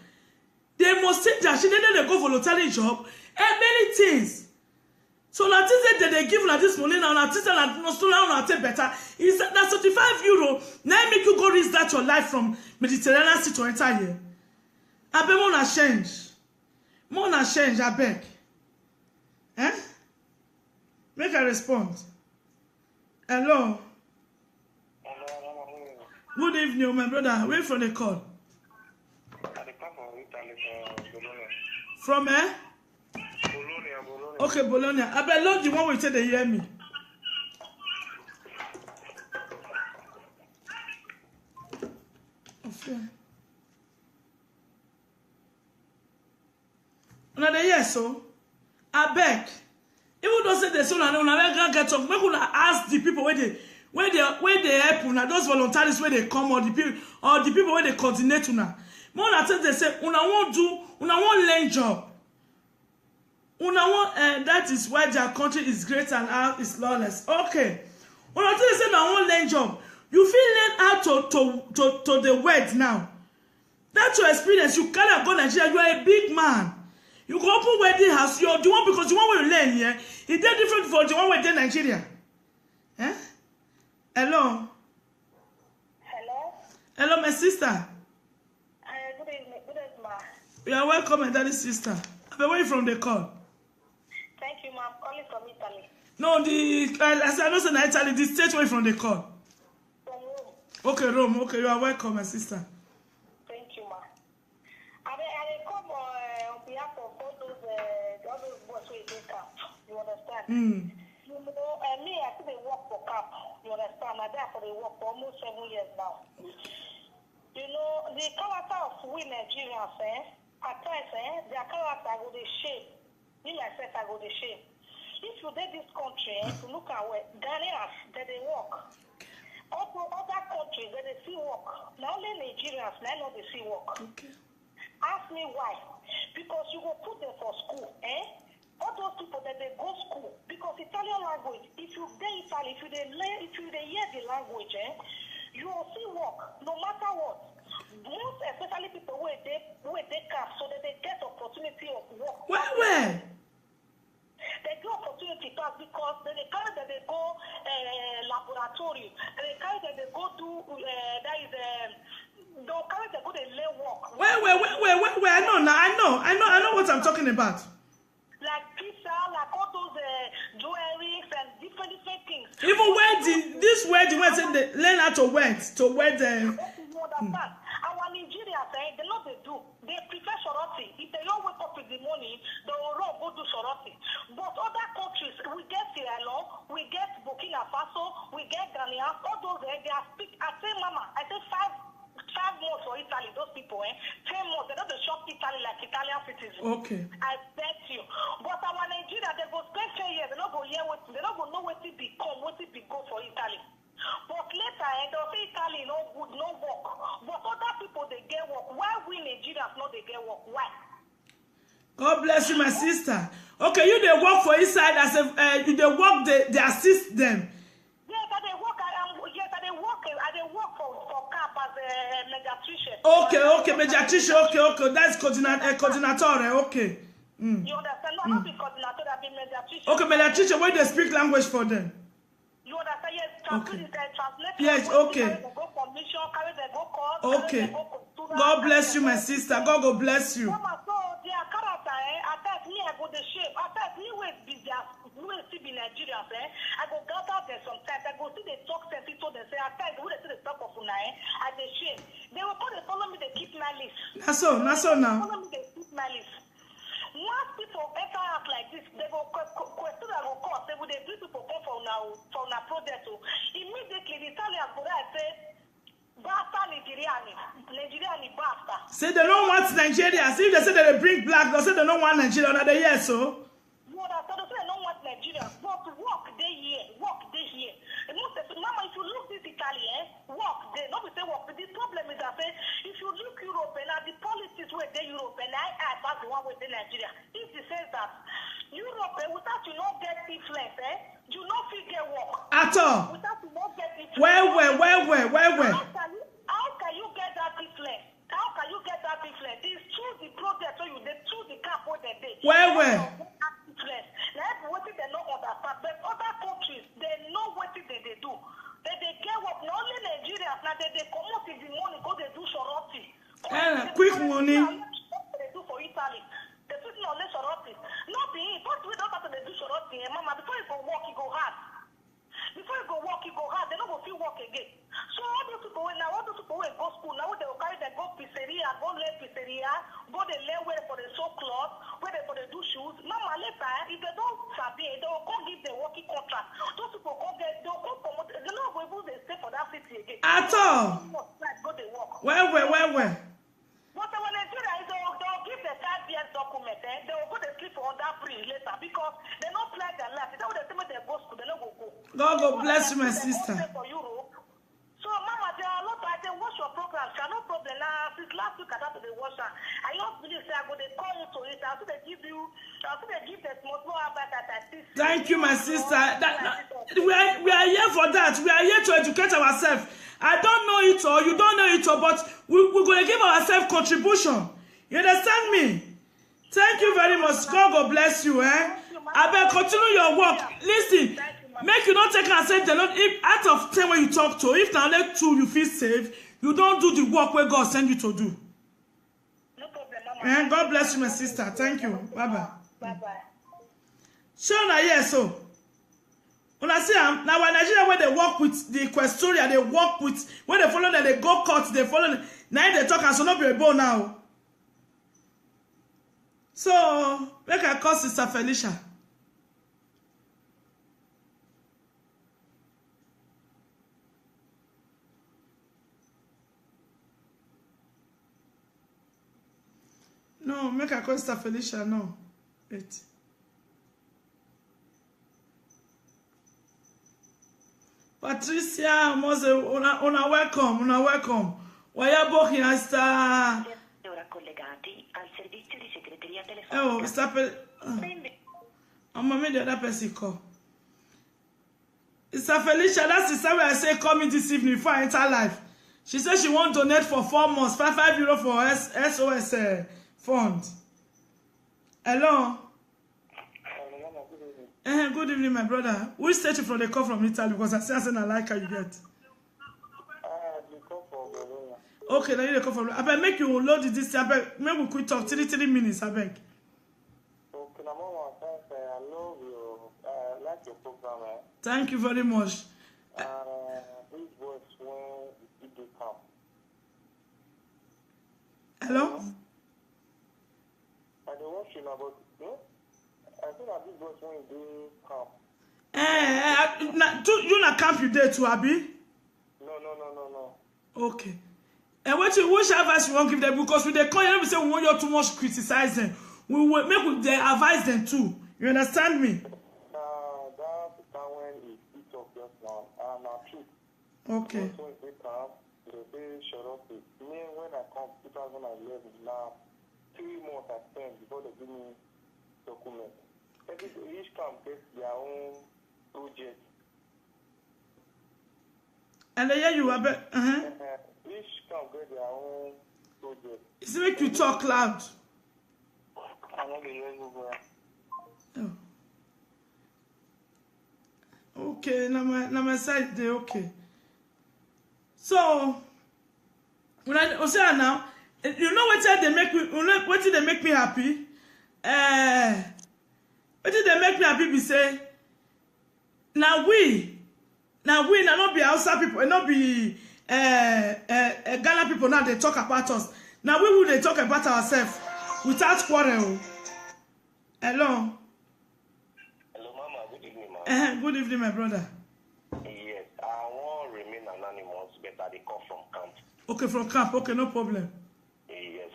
They must see their children. Then they go volunteering job and many things. So na things that they give na this money now. Na things that no so now take better. Is that €35? Now make you go risk that your life from Mediterranean Sea to enter here. I beg more na change. More na change. I beg. Eh? Make I respond. Hello. Good evening, my brother. Where from the call? From eh? Bologna. Okay, Bologna. I bet Lord the one will say they hear me. Okay. Now they hear so. I beg. Even though say the son and una get up, make una ask the people where they help una, those volunteers where they come, or the people where they coordinate una. More than they say una won't learn job. Una want that is why their country is great and ours is lawless. Okay. Una tell they say una won't learn job. You feel learn how to the word now. That's your experience. You cannot go Nigeria. You are a big man. You go open wedding house. You're the one because the one where you learn here. It's different for the one where they Nigeria. Eh? Hello. Hello. Hello, my sister. Good evening. Good evening, ma. You are welcome, my daddy sister. I'm away from the call. Thank you, ma. I'm calling from Italy. No, I know say Italy. The state away from the call. From Rome. Okay, Rome. Okay, you are welcome, my sister. Thank you, ma. I come on behalf of all those boys who is in camp. You understand? You know, me, I think they work for camp. You understand? I'm there for the work for almost 7 years now. You know, the character of we Nigerians, at times, their character go the shame. Me myself, I go the shame. If you did this country, to look at where Ghanaians, they work. Other countries, they see work. Not only Nigerians, they know they see work. Okay. Ask me why. Because you go put them for school, all those people that they go school, because Italian language, if you dey Italy, if you hear the language, you will see work, no matter what. Most especially people where they camp, so that they get opportunity of work. Where? They get opportunity because they carry that they go laboratory, they carry that they go do they'll carry they go they lay work. Where? I know what I'm talking about. Like pizza, like all those jewelries and different things. Even wedding, this wedding, when they learn how to wed. You understand? Our Nigerians, they know they do. They prefer sorority. If they don't wake up in the morning, they will run go do sorority. But other countries, we get Sierra Leone, we get Burkina Faso, we get Ghana, all those they are speak. I say, Mama, I say 5 months for Italy, those people, 10 months, they don't shop Italy like Italian citizens. Okay. I bet you. But our Nigeria, they go spend 10 years, they don't go hear what, they don't go know what it become, what it become for Italy. But later, they'll say Italy no good, no work. But other people, they get work. Why we Nigerians not they get work? Why? God bless you, my sister. Okay, you they work for inside as a you they work, they assist them. Yes, they work. They work for camp as a mediatrician. Okay, mediatrician. Okay, that's coordinator. Okay. You understand? Not be coordinator, that be mediatrician. Okay, mediatrician. When they speak language for them. You understand? Yes, Okay. translate. Yes, okay. Carry they go for mission, carry they go court. Okay. God bless you, my sister. God go bless you. Mama, so their character, at times me I go the shape. At times me will be their, we will still be Nigerians, I go gather them sometimes. I go see they talk sense to them. Say at times we see the talk of una, I the shame. They will come, they follow me, they keep my list. That's so now. Follow me, they keep my list. Once people enter out like this, they go question and go cause. They will bring people come for now project. Immediately the Italians go there and say, basta Nigeriani basta. Say they don't want Nigerians. If they say they bring black, they say they don't want Nigeria. Now they yes, so. No, that's what they say. They don't want Nigeria. But work they here. And most of mama, if you look physically, work they. Not to say work. But the problem is that if you look Europe and the policies where they Europe and I pass the one with the Nigeria. If it says that Europe without you not get influence, you not figure work. At all. Without you not get influence. Where? How can you get that influence? How can you get that influence? It's through the project, so you they through the camp where they did. Where? Influence. Now, what they don't understand, but other countries, they know what they do. They get what not only Nigerians, now they come out with the money, go they do sorority. Quick money. They do for Italy. They do not let sorority. Not the first we don't have to do sorority, mama. Before you go work, you go hard. Before you go work, you go hard. They don't go feel work again. So all those people will go school. Now they will carry them go pizzeria, go learn pizzeria, go they learn where for the sew cloth, where they for the do shoes. Mama later, if they don't sabi, they will go give the working contract. Those people go get, they will go promote. They don't go able to stay for that city again. At all. Go they work. Where? But when Nigeria is, they'll give the 5 years document. They will go to sleep on that free later because they don't plan their life. They don't tell me they go school. They don't go. God bless you, my sister. For Europe. So, Mama, there are a lot. I can watch your program. No problem. Now, since last week I had to the watch. I just believe say I go they call you to it. I think they give you. I think they give the small about that. Thank you, my sister. We are here for that. We are here to educate ourselves. I don't know it all. You don't know it all, but we're going to give ourselves contribution. You understand me? Thank you very much. God bless you. I beg continue your work. Listen. Make you not take and say if out of 10 when you talk to, if now let 2 you feel safe, you don't do the work where God send you to do. No problem, Mama. God bless you, my sister. Thank you. Bye-bye. Bye-bye. Sure, now yes, so. When I see now in Nigeria where they work with the Equestoria, they work with when they follow them, they go court, they follow them. Now they talk and so not be a bow now. So make I call Sister Felicia. No, make a call Sister Felicia, no. Wait. Patricia, Mose, una welcome. Wayabo Hinasta. Ora collegati al servizio di segreteria telefonica. Oh, stop it. I'm gonna make the other person call. Sister Felicia, that's the same way I say call me this evening before I enter live. She said she won't donate for 4 months, 5 euro for SOS fund. Hello. Good evening, my brother. Which state you from the call from Italy? Because I say I like how you get. Okay, now you call from. I beg make you load this. I beg maybe we could talk 3 minutes. I beg. Okay, Mama, I love you. I like your program. Thank you very much. This was when it did come. Hello. I don't want you know about it. I think that this was when it did come. You na camp you there too, Abi? No. Okay. And which advice you want to give them? Because with the call, you say we want you too much criticize them. We will make they advise them too. You understand me? That's the time when it hit up just now. Now true. Okay. So they come, they shut up it. Me when I come 2011 now, 3 months I spent before they give me document. Each camp gets their own project. And then you are Each camp gets their own project. It's make you talk loud. I'm not hearing you. Oh. Okay, now my side they okay. So when I say now, you know what they make me what did they make me happy? What did they make me happy be say now we not be outside people and not be Ghana people now they talk about us. Now we will they talk about ourselves without quarrel. Hello. Hello, Mama. Good evening, Mama. Good evening, my brother. Yes, I won't remain anonymous, but they come from camp. Okay, from camp. Okay, no problem. Yes.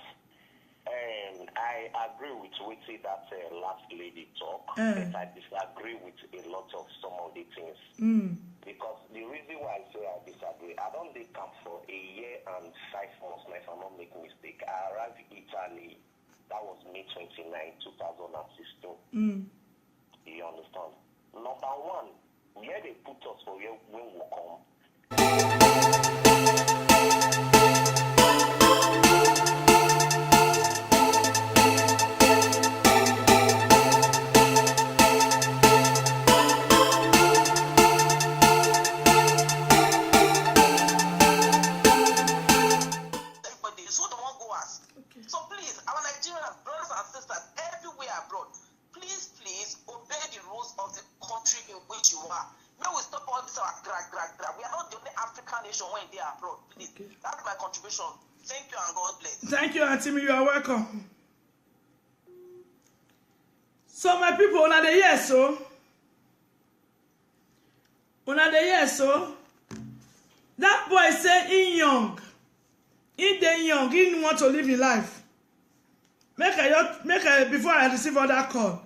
And I agree with what that last lady talk, but I disagree with a lot of some of the things. Because the reason why I say I disagree, I don't dey camp for a year and 5 months, if I'm not making mistake. I arrived in Italy, that was May 29, 2016. You understand? Number one, where they put us for when we come. So please, our Nigerians, brothers and sisters, everywhere abroad, please obey the rules of the country in which you are. May we stop all this drag. We are not the only African nation when they are abroad. Please, that's my contribution. Thank you and God bless. Thank you, Auntie. You are welcome. So my people, una dey hear so? Una dey hear so? That boy say he young. He dey young. He want to live his life. Make I before I receive other call.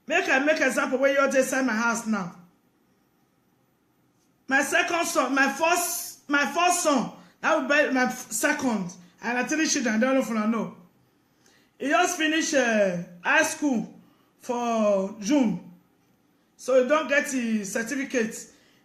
Make example where you just send my house now. My second son, my first son, that would be my second. And I tell you shit, I don't know if I know. He just finished high school for June. So he don't get his certificate.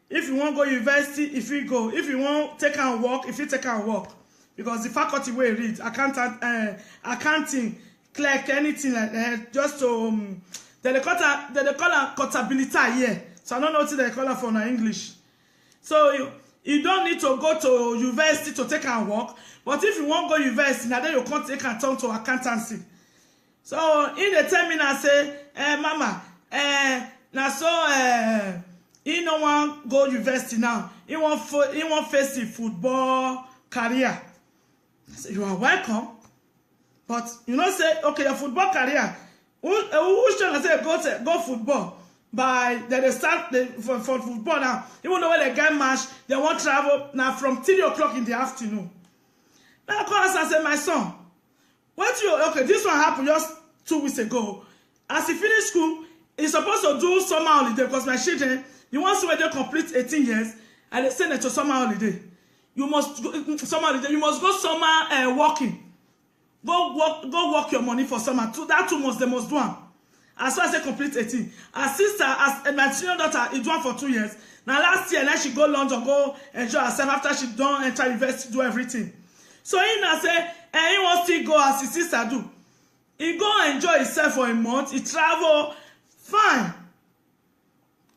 If you want to go university, if you go. If you want take and work, if you take and work. Because the faculty where he read, accounting, clerk, anything like that, just to they call it contability here. So I don't know what they call it for in English. So you don't need to go to university to take and work. But if you want to go university, now then you can't take and turn to accountancy. So in the 10 minutes say, mama, now so he no want go university now. He want face the football career. So you are welcome. But you know say, okay, your football career, who's trying to say go football? By they start for football now. Even though when they get match, they won't travel now from 3 o'clock in the afternoon. Now I call us and say, my son, okay, this one happened just 2 weeks ago. As he finished school, he's supposed to do summer holiday because my children, you want to when they complete 18 years, and they send it to summer holiday. You must go summer holiday. You must go summer working. Go work your money for summer. That 2 months they must do one. As far as they complete 18. As sister, as my senior daughter, he do one for 2 years. Now last year, then she go London, go enjoy herself after she done enter university, do everything. So he now say, he wants to go as his sister do. He go enjoy himself for a month. He travel, fine.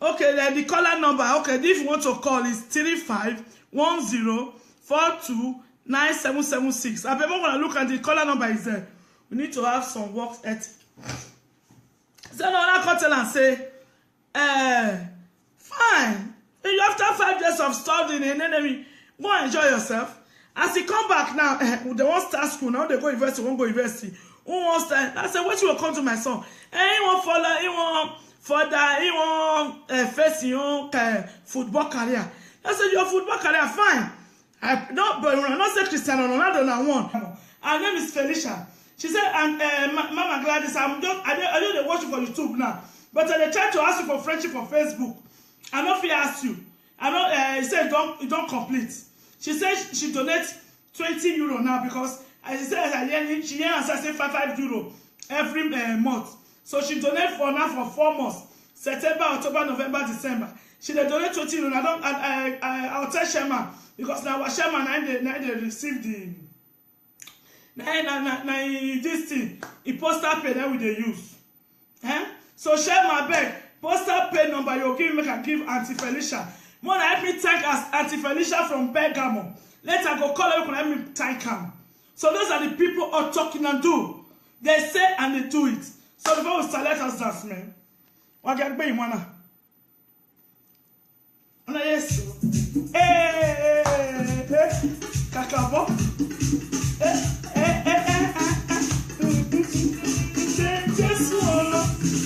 Okay, then the caller number. Okay, if you want to call is 3510429776. I remember when I look at the caller number is there. We need to have some work ethic. So now I can tell and say, fine. After 5 years of studying and enemy, go enjoy yourself. As he come back now, they won't start school now. They go university, won't go university. Who wants that? I said, what you will come to my son? He won't follow. He won't further. He won't face your own football career. I said, your football career fine. But when I not say Cristiano Ronaldo now one. Her name is Felicia. She said, and Mama Gladys, I know they watch you for YouTube now, but they try to ask you for friendship on Facebook. I know if he asked you. I know he said you don't complete. She said she donates 20 euro now because she said she hears say 5 euro every month. So she donates for now for 4 months. September, October, November, December. She dey donate 20 euro. I'll tell Sherman because now what Sherman they receive the this thing, he postal pay that we dey use. So share my bag, postal pay number you give me, make I give Auntie Felicia. Wanna help me thank us Auntie Felicia from Bergamo. Later go call her, you can help me thank her. So those are the people who are talking and do. They say and they do it. So before we start, let us dance, man. What get be wanna? Yes. Hey, Kakabo.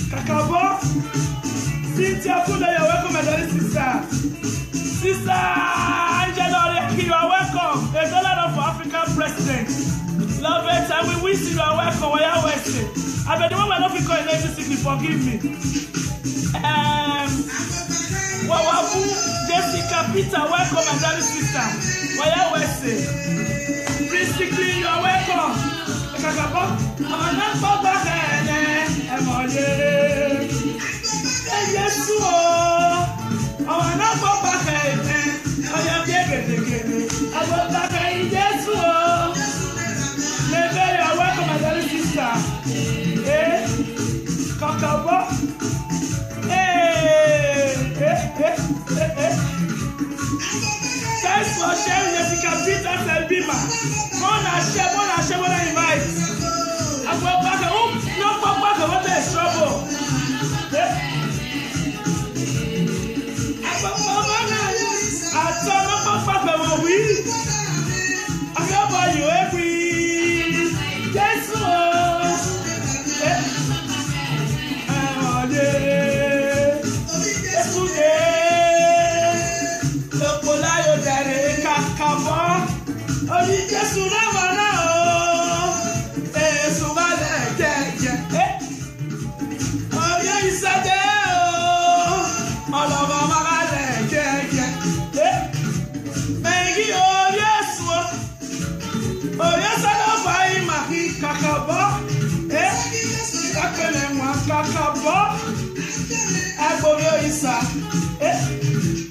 Kakabo. Cynthia Fuda, you're welcome, my darling sister. Sister Angela, you are welcome. Quincy, you are welcome. Why are Wesley? I bet the one I don't feel calling everything, forgive me. Wawabu, Jessica, Peter, welcome, my darling sister. Why are Wesley? Basically, you are welcome. I'm not back. Yes, maybe you are welcome, my darling sister. Kakabo. Thanks for sharing Jessica Peter and Bima. Mona invite. I go back. No, go back. What is trouble?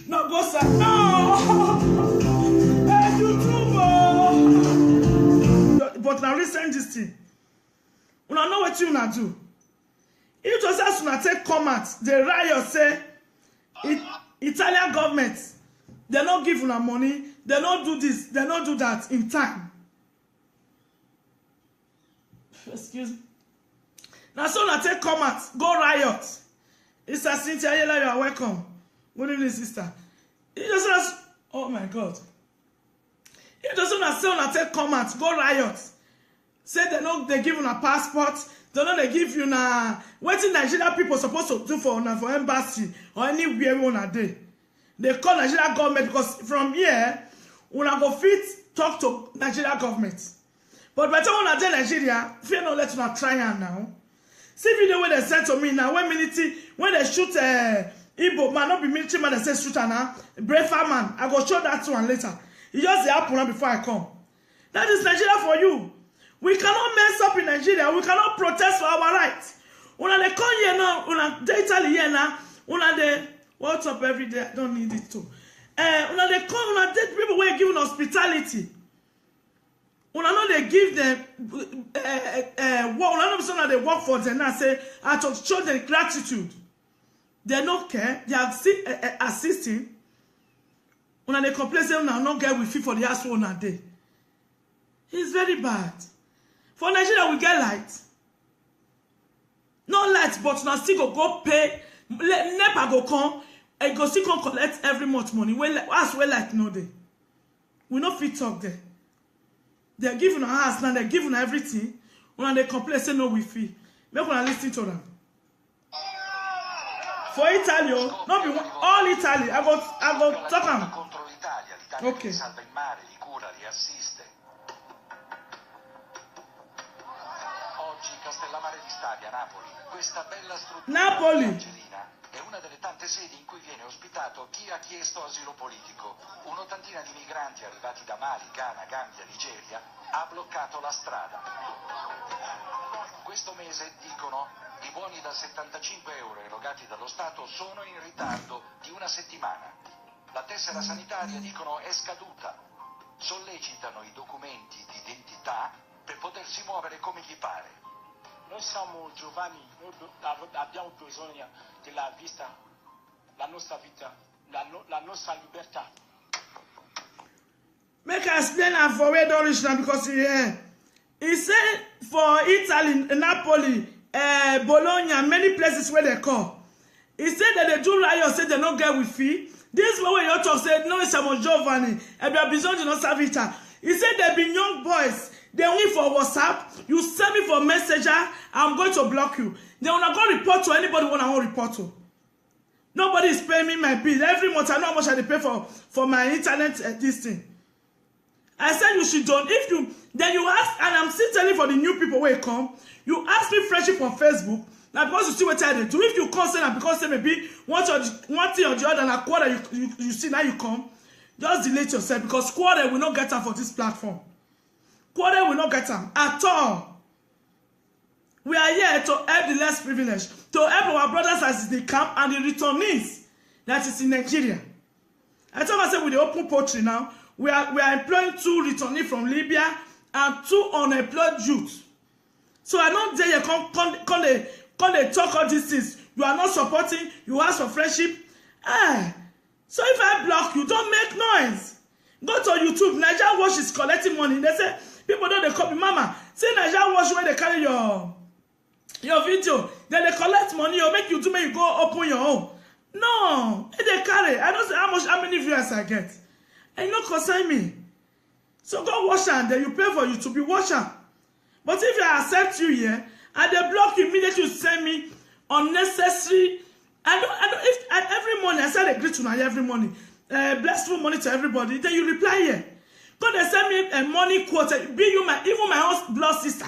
No, go sir. No. But now listen this thing. Una know what you na do. If just as una take comment, the riot say Italian government, they not give una money, they not do this, they not do that in time. Excuse me. Now so una take comment, go riot. It's a Cynthia Yela, you are welcome. Good evening, sister. It doesn't as oh my God. It doesn't as say una take comment, go riot. Say they give you a passport, they give you na what in Nigerian people supposed to do for embassy or anywhere on a day. They call Nigerian government because from here, una go fit talk to Nigerian government. But by the time una dey Nigeria, fear no let una try am now. See video where they sent to me now when they shoot Igbo man, not be military man, they say shooter now, braver man. I go show that one later. It just the happen before I come. That is Nigeria for you. We cannot mess up in Nigeria. We cannot protest for our rights. Una they come here now, una they Italy here now, una they what's up every day. I don't need it too. Una they come, una they people who are giving hospitality. Una know they give them what una know say they work for them and say I to show them gratitude. They don't care. They are assisting. Una they complain say una not get with fee for the house for una day. It's very bad. For Nigeria, we get light. No light, but now still go pay. NEPA go come, and go still come collect every month money. As well like no day. We no fit talk there. They're giving our house now, they're giving everything. When they complain, say no we fee. Make one listen to them. For Italy, not be all Italy. I go talk them. Okay. Castellammare di Stabia, Napoli. Questa bella struttura algerina è una delle tante sedi in cui viene ospitato chi ha chiesto asilo politico. Un'ottantina di migranti arrivati da Mali, Ghana, Gambia, Nigeria ha bloccato la strada. Questo mese, dicono, i buoni da 75 euro erogati dallo Stato sono in ritardo di una settimana. La tessera sanitaria, dicono, è scaduta. Sollecitano i documenti di identità per potersi muovere come gli pare. Noi siamo giovani, noi abbiamo bisogno della vita, la nostra vita, la nostra libertà. Make I explain am for where don reach now because he say for Italy, Napoli, Bologna, many places where they call. He said that they do riot, say they no get with fee. This one where you talk say no, it's about Giovanni, and they bisogno no servita. He said there be young boys. They only for WhatsApp. You send me for messenger. I'm going to block you. They wanna go report to anybody when I want to report to. Nobody is paying me my bill every month. I know how much I pay for my internet this thing. I said you should don't. If you then you ask, and I'm still telling for the new people where come, you ask me friendship on Facebook. Now because you see what I do. If you come say that because say maybe one thing or the other and a quarter you see now you come, just delete yourself because quarter will not get them for this platform. Quarter will not get them at all. We are here to help the less privileged, to help our brothers as they camp and the returnees that is in Nigeria. I told myself with the open poultry now, we are employing 2 returnees from Libya and 2 unemployed youth. So I don't dare you come they talk all these things. You are not supporting, you ask for friendship. So if I block you, don't make noise. Go to YouTube, Nigeria Watch is collecting money. They say, people don't they copy mama. Say Nigeria Watch where they carry your video. Then they collect money or make you do, make you go open your own. No, they carry. I don't say how many viewers I get. And no concern me. So go watch and then you pay for you to be watching. But if I accept you here and they block you immediately, you send me unnecessary. Every morning I say I greet you every morning. Blessful money to everybody. Then you reply here. Because they send me a money quote. Be you even my own blood sister.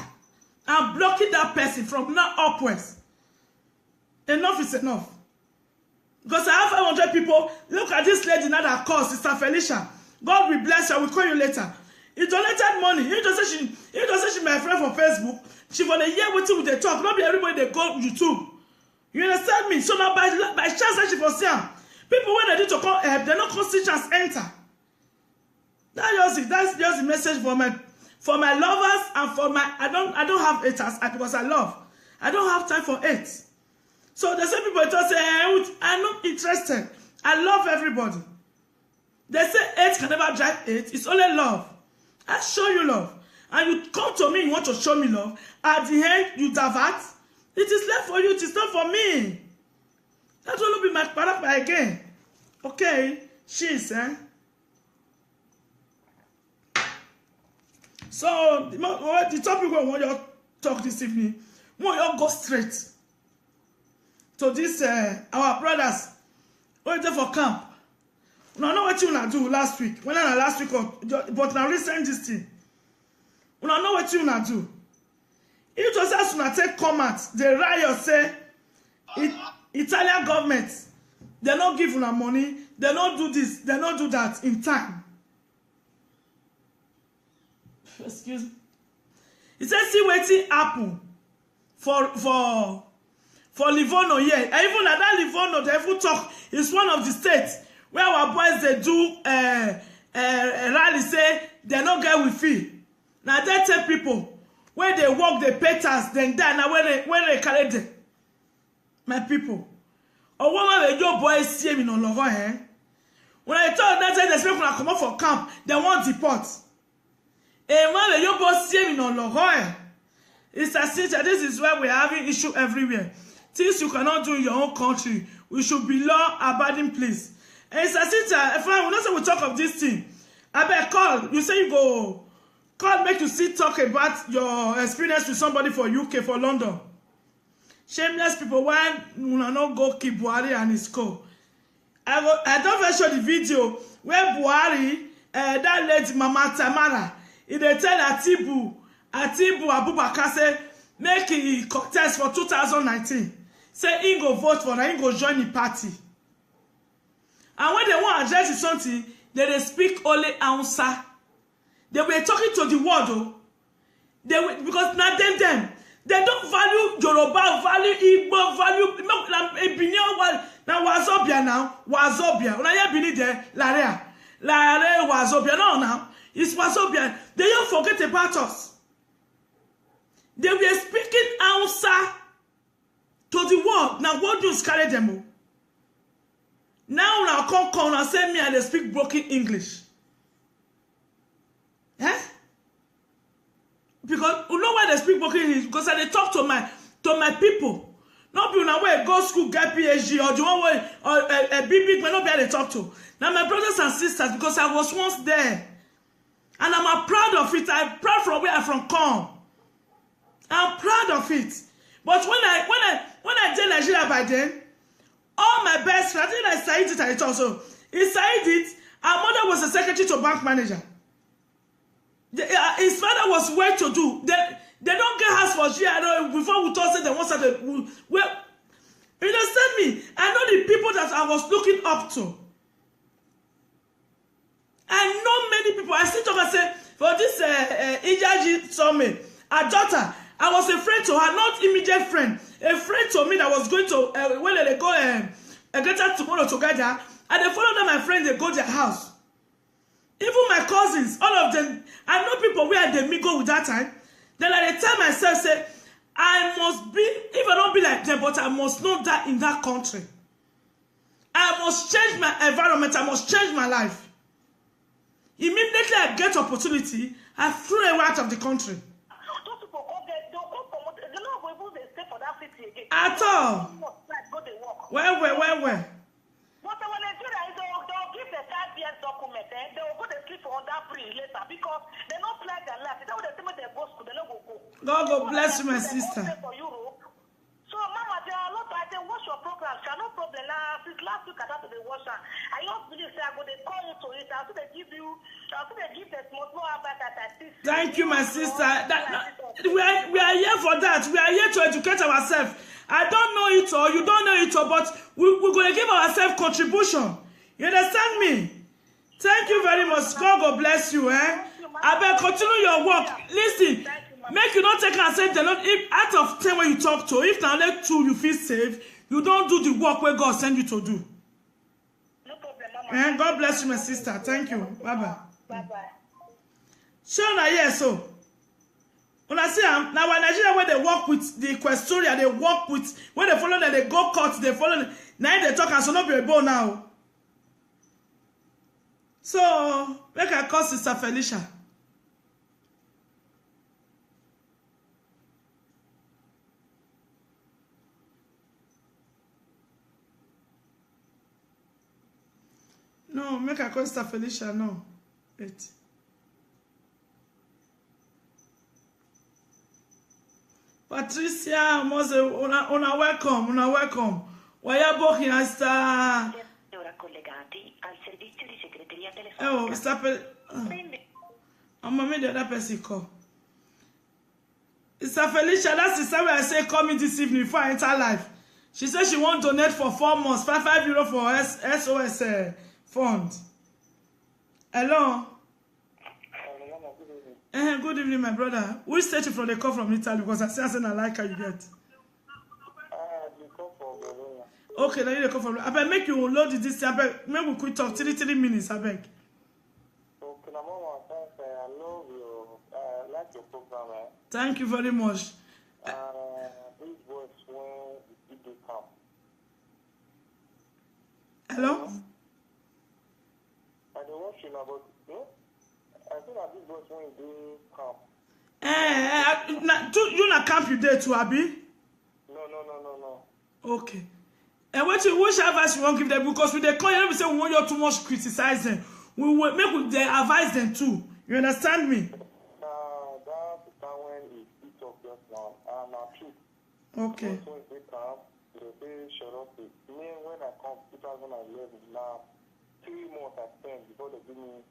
I'm blocking that person from now upwards. Enough is enough. Because I have 500 people. Look at this lady now that calls Sister Felicia. God will bless her. We'll call you later. He donated money. He just say she my friend from Facebook. She for the year waiting with the talk. Not be everybody they go YouTube. You understand me? So now by chance she for see her. People when they need to call help, they're not constant chance enter. That's just the message for my lovers and for my I don't have haters because I love. I don't have time for hate. So the same people just say, I'm not interested. I love everybody. They say hate can never drive hate. It's only love. I show you love. And you come to me, you want to show me love. At the end, you divert. It is left for you. It is not for me. That will be my parappa again. Okay? She's, So, the topic we want you to talk this evening, we want you go straight to this, our brothers, waiting for camp. Now, know what you want to do last week. When I last week, but now listen this thing. You know what you want to do. If just as soon as take comments, the riot say, Italian government, they don't give you money, they don't do this, they don't do that in time. Excuse me. He said, see wetin happen for Livorno here. And even at that Livorno, they even talk, it's one of the states where our boys they do rally say they don't get with fee. Now they tell people when they walk they pay tax, then die. Now when they carry them. My people. Or when your boys see me no longer, when I told that they speak when I come up for camp, they want deport. And when your boys see me no longer, it's a situation. This is why we're having issue everywhere. Things you cannot do in your own country, we should be law-abiding place. And it's a situation. Fine, we not say we talk of this thing. I bet call. You say you go call, make you sit talk about your experience with somebody for UK, for London. Shameless people, why you not go keep Buhari and his co? I don't even show the video where Buhari, that lady Mama Tamara, they tell Atibu Abubakar say make he contest for 2019. Say he go vote for her, he go join the party. And when they want to address something, they speak only Hausa. They were talking to the world, because not them. They don't value Yoruba, value Igbo, value now Wazobia now. Wazobia. When I believe there, Lare Wazobia. No, now. It's Wazobia. They don't forget about us. They were speaking Hausa to the world. Now what do you carry them? Now come and send me and they speak broken English. Because you know why they speak broken English? Because they talk to my people. Not people now where go school, get PhD, or the one way or a big man, not be able to talk to. Now my brothers and sisters, because I was once there. And I'm proud of it. I'm proud from where I'm from come. I'm proud of it. But when I tell Nigeria by then, all my best friends, I think I Said it also. He Said it. Our mother was a secretary to bank manager. His father was well to do. They don't get house for GRA before we talk say they want to. Well, you understand me? I know the people that I was looking up to. I know many people. I still talk and say, for this Ijaji summit, a daughter, I was a friend to her, not immediate friend. A friend to me that was going to, when they go get her tomorrow together, and they follow them, my friend, they go to their house. Even my cousins, all of them, I know people where they mingle with that time. Then I tell myself, say, I must be, if I don't be like them, but I must know that in that country. I must change my environment. I must change my life. Immediately I get opportunity, I throw away out of the country. Those people go there, they'll go promote. They don't go able to stay for that city again. At all. Go they work. Where? But when Nigeria, they'll give the 5 years document, they'll go to sleep on that free later because they don't plan their life. They don't want to go school, they don't go. God bless you, my sister. For Europe. So, Mama, there are a lot of them. Watch your program. No problem. Since last week, I had to watch her. I just believe I go. They call you to it. After they give you, after they give the small about that. Thank you, my sister. We are here for that. We are here to educate ourselves. I don't know it all. You don't know it all, but we're going to give ourselves contribution. You understand me? Thank you very much. God bless you. I better continue your work. Listen. Make you not take and say the Lord. If out of 10 when you talk to, if now let 2 you feel safe, you don't do the work where God send you to do. No problem, Mama. God bless you, my sister. Thank you. Bye bye. Bye bye. Sure, na yes so. When I see now when Nigeria where they work with the Questoria, they work with when they follow them, they go court, they follow them. Now they talk and so not be able now. So make I call Sister Felicia. No, make a call Sister Felicia, no. Wait. Patricia, Mose, una welcome. Wayabo here, sta. Ora collegati al servizio di segreteria telefonica. Oh, stop it. I'm gonna make the other person call. Sister Felicia, that's the same way I say call me this evening before I enter live. She said she won't donate for 4 months, €5 for SOS fund. Hello? Good evening, my brother. Which state you from the call from Italy? Because I say I like how you get. The call from Bologna. Okay, now you call from. I beg make you load this. I beg make we quick talk 3 minutes. I beg. Okay, Mama, thanks. I love you. I like your program. Thank you very much. This was when it did come. Hello? I don't watch you now, but I think that this was when it did come. You na camp you there too, Abi? No. Okay. And which advice you want to give them? Because with the call, we say we want you too much criticize them. We will make them advise them too. You understand me? That's the time when it hit up just now. Now, true. Okay. When they come, they shut up. Me, when I come 2011, now 3 months I spent before they give me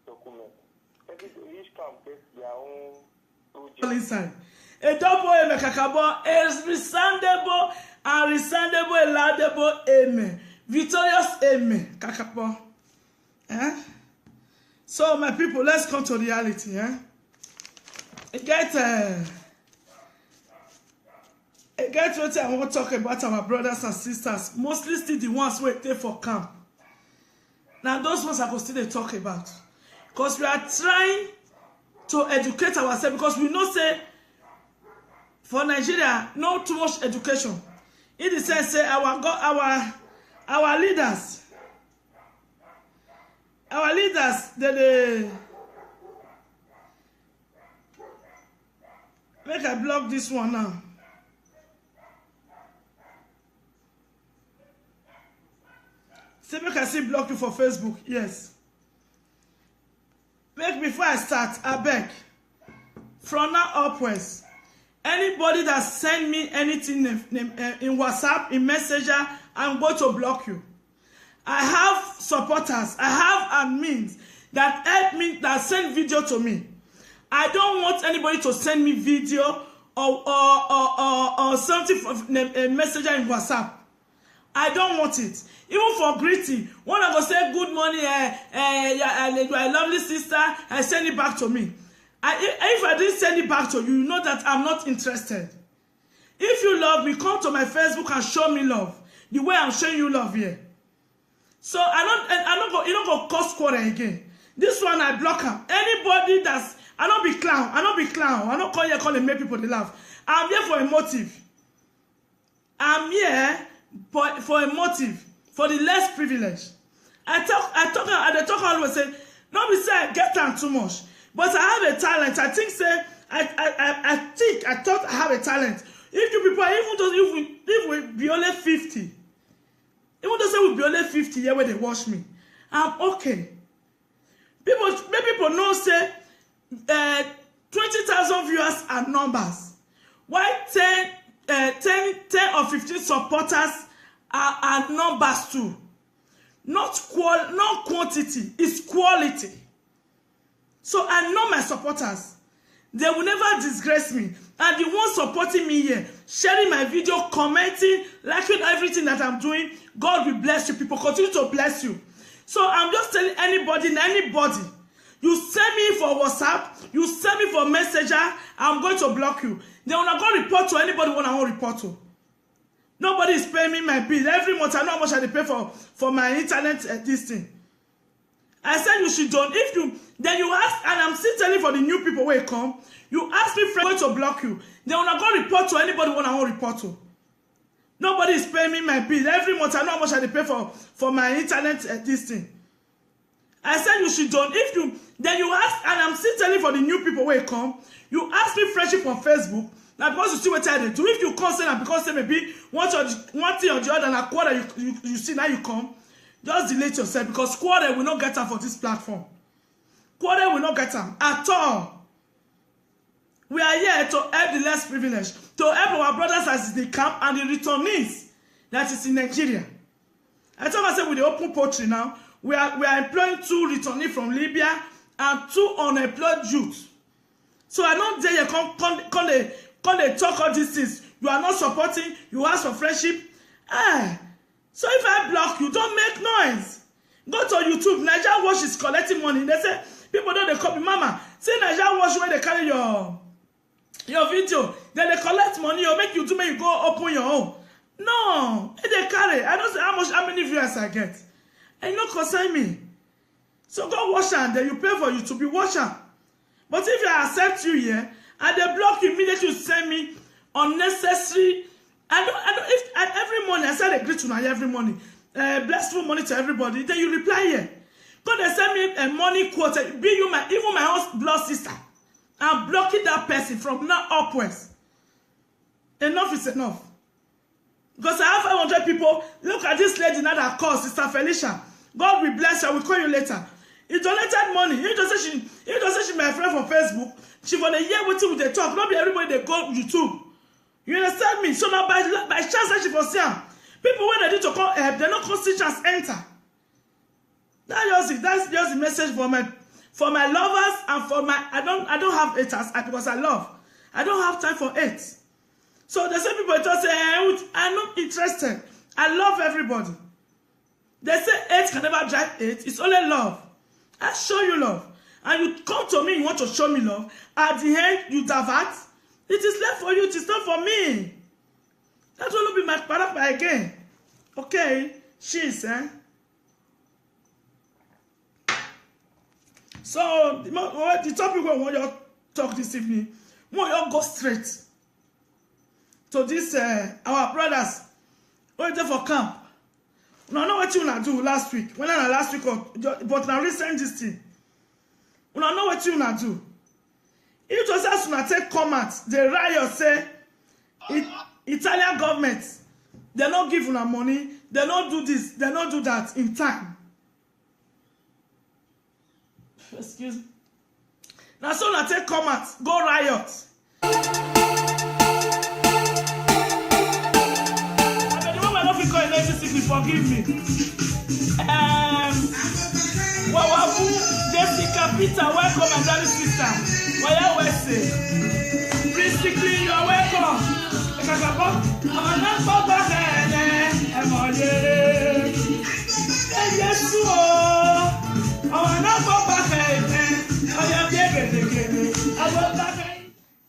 documents. Each camp gets their own project. Listen. A double amen, kakabo, is resoundable and resoundable, a laudable amen. Victorious amen, kakabo. So, my people, let's come to reality. Get what I want to talk about our brothers and sisters, mostly still the ones who wait for camp. Now, those ones I will still talk about. Because we are trying to educate ourselves, because we know, say, for Nigeria, not too much education. In the sense, say, our leaders, they make I block this one now. See, make I see block you for Facebook. Yes. Make before I start, I beg. From now upwards, anybody that send me anything in WhatsApp, in Messenger, I'm going to block you. I have supporters, I have admins that help me, that send video to me. I don't want anybody to send me video or something from a messenger in WhatsApp. I don't want it. Even for greeting, when I go say good morning, my lovely sister, I send it back to me. If I didn't send it back to you, you know that I'm not interested. If you love me, come to my Facebook and show me love. The way I'm showing you love here. So you don't go cause quarrel again. This one I block him. Anybody that's I don't be clown. I don't call here call and make people they laugh. I'm here for a motive. I'm here for a motive, for the less privileged. I talk always say, not be say I get them too much, but I have a talent. I think say I thought I have a talent. If you people, even though if we be only 50, even though say we be only 50 here where they watch me, I'm okay. People know say 20,000 viewers are numbers. Why 10 or 15 supporters are numbers too. Not quantity, it's quality. So I know my supporters. They will never disgrace me. And the ones supporting me here, sharing my video, commenting, liking everything that I'm doing, God will bless you. People continue to bless you. So I'm just telling anybody, you send me for WhatsApp, you send me for Messenger, I'm going to block you. Then when I go report to anybody when I want to report to. Nobody is paying me my bill. Every month I know how much I pay for my internet this thing. I said you should don't. Then you ask, and I'm still telling for the new people where you come, you ask me friend to block you. Then when I go report to anybody when I want to report to. Nobody is paying me my bill. Every month I know how much I pay for my internet this thing. I said you should don't. Then you ask, and I'm still telling for the new people where you come, you ask me friendship on Facebook. Now because you see what I do. If you come say because say maybe one thing or the other and a quarter you see now you come, just delete yourself because quarter will not get them for this platform. Quarter will not get them at all. We are here to help the less privileged, to help our brothers as they camp and the returnees that is in Nigeria. I told myself with the open poultry now, we are employing 2 returnees from Libya and 2 unemployed youth. So I don't dare you come they talk all these things. You are not supporting, you ask for friendship. So if I block you, don't make noise. Go to YouTube. Nigeria Watch is collecting money. They say, people don't they copy mama. Say Nigeria Watch where they carry your video. Then they collect money or make you do make you go open your own. No, they carry. I don't say how many viewers I get. And you don't concern me. So go watch and then you pay for you to be watcher. But if I accept you here and they block you immediately, you send me unnecessary. Every morning I send a greet to you every morning. Blessful money to everybody. Then you reply here. Because they send me a money quote. Be you even my own blood sister. I'm blocking that person from now upwards. Enough is enough. Because I have 500 people. Look at this lady now that calls Sister Felicia. God will bless her. I will call you later. He donated money. He just say she my friend from Facebook. She for the year waiting with the talk. Not be everybody they go YouTube. You understand me? So now by chance that she for see people when they need to call help, they're not constituents enter. That's just the message for my lovers and for my I don't have haters because I love. I don't have time for hate. So they say people just say I'm not interested. I love everybody. They say hate can never drive hate. It's only love. I show you love. And you come to me, you want to show me love. At the end, you divert. It is left for you, it is not for me. That will be my parappa again. Okay, she's So the topic we want you talk this evening, we want you go straight to this our brothers who there for camp. Now know what you wanna do last week. When I last week but now recent this thing. You know what you wanna do. If just as soon as take comment, the riot say Italian government, they not give una money, they not do this, they not do that in time. Excuse me. Now so na take comment, go riot. The moment I don't call electricity, forgive me. Wawabu, Jessica Peter, welcome, my darling sister. Waya Wese. Basically, you are welcome.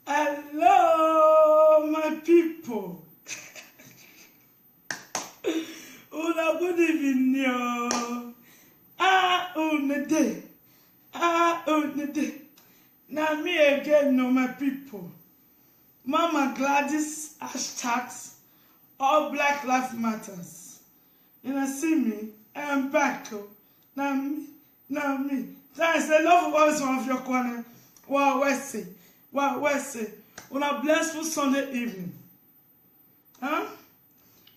Hello, my people. Good evening. Now me again, no, my people. Mama Gladys hashtags all Black Lives Matters. You know, see me, I'm back. Now me. Thanks, I love always one of your corner. Wow, Wesley. On a blessed Sunday evening. Huh?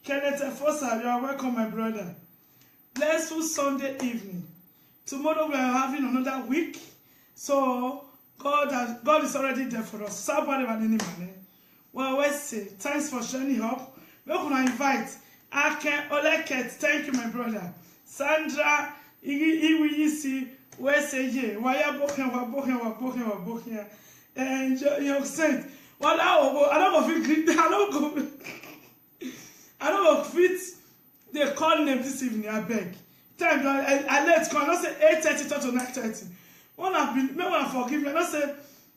Kenneth Fossa, you are welcome, my brother. Blessed Sunday evening. Tomorrow we are having another week. So God is already there for us. Somebody and any man. Well, Wesley, thanks for showing up. We're going to invite Aken Oleket. Thank you, my brother. Sandra, Iwisi, Wesley, yeah. Why are booking? And you're saying, well, I don't go fit. They call them this evening, I beg. Time I let go. I don't say 8:30 to 9:30. When I forgive me, I don't say,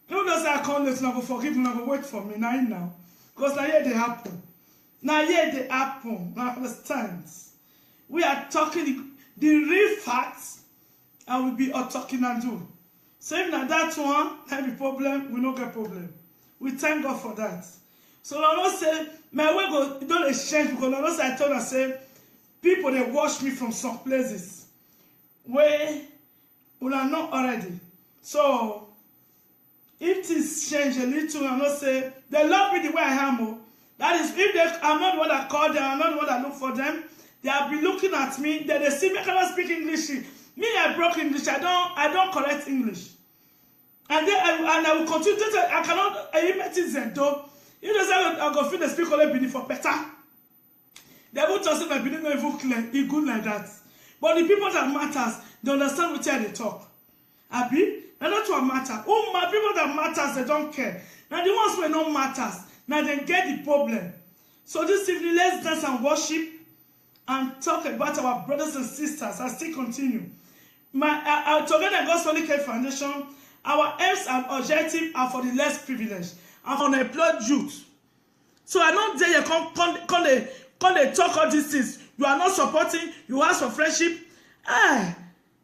no, don't say I call late, I go forgive me, I go wait for me now. Because now here they happen. I understand. We are talking the real facts, and we be all talking and do. So if not that one, have a problem, we no get problem. We thank God for that. So I don't say, my way go don't exchange because I don't say I told her say people they watch me from some places where we are not already. So if things change a little, I don't say they love me the way I am. That is, if I'm not the one that call them, I'm not the one that look for them, they will be looking at me. They see me, I cannot speak English. Me, I broke English. I don't correct English. And then I will continue to say, I cannot, I imagine though. You know, I go feel the speak only Benin for better. They will just say my Benin not even clear, it's good like that. But the people that matters, they understand what they talk. Abi, now that's what matters. Oh, my people that matters, they don't care. Now the ones who don't matters, now they get the problem. So this evening, let's dance and worship and talk about our brothers and sisters. I still continue. Together Gospel Care Foundation, our aims and objectives are for the less privileged and for unemployed youth. So I don't dare you come they talk all these things. You are not supporting, you ask for friendship.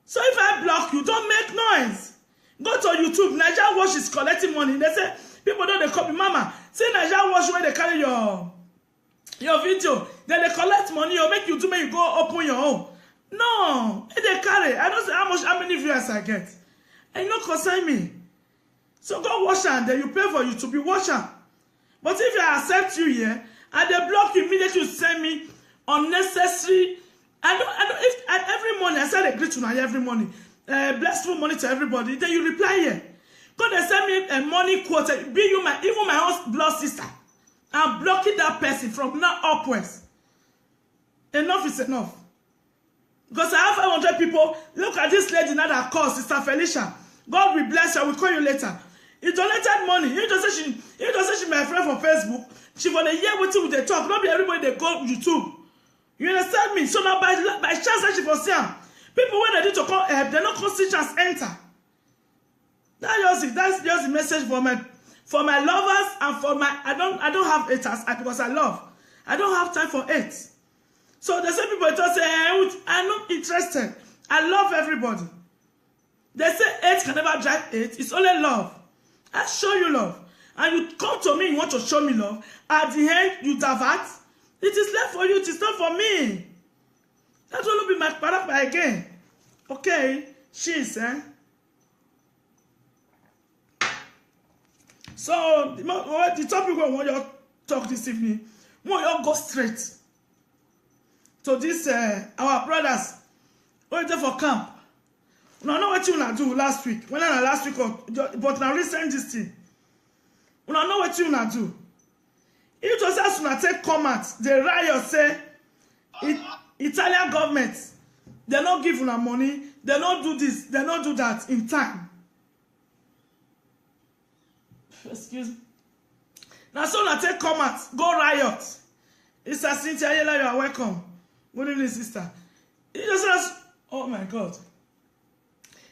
So if I block you, don't make noise. Go to YouTube. Nigeria Watch is collecting money. They say, people don't they copy Mama. Say Nigeria Watch where they carry your video. Then they collect money or make you do, make you go open your own. No, they carry. I don't say how many viewers I get. And you don't concern me. So go watch and then you pay for you to be watcher. But if I accept you here and they block you immediately, you send me unnecessary. Every morning I send a greet to you every morning. Blessful money to everybody. Then you reply here. Because they send me a money quote. Be you even my own blood sister. I'm blocking that person from now upwards. Enough is enough. Because I have 500 people. Look at this lady now that calls Sister Felicia. God will bless her. I will call you later. He donated money. He just say she my friend from Facebook. She for the year with you they talk. Not be everybody they go YouTube. You understand me? So now by chance that she for see her. People when they need to call help, they not see chance enter. That's just the message for my lovers and for my I don't have haters because I love. I don't have time for hate. So they say people just say I'm not interested. I love everybody. They say hate can never drive hate. It's only love. I show you love. And you come to me, you want to show me love. At the end, you divert. It is left for you. It is not for me. That will be my parappa again. Okay? She's, So, the topic we want you to talk this evening, we want you to go straight to this, our brothers, who are there for camp. Now, know what you want to do last week. Well, not last week, but now recent this thing. You know what you want to do. If just as you take comment, the riot say, Italian government, they don't give you money, they don't do this, they don't do that in time. excuse me. Now, so now take comment, go riot. It's a Cynthia Ayela, you are welcome. Good evening, sister. It doesn't, oh my God.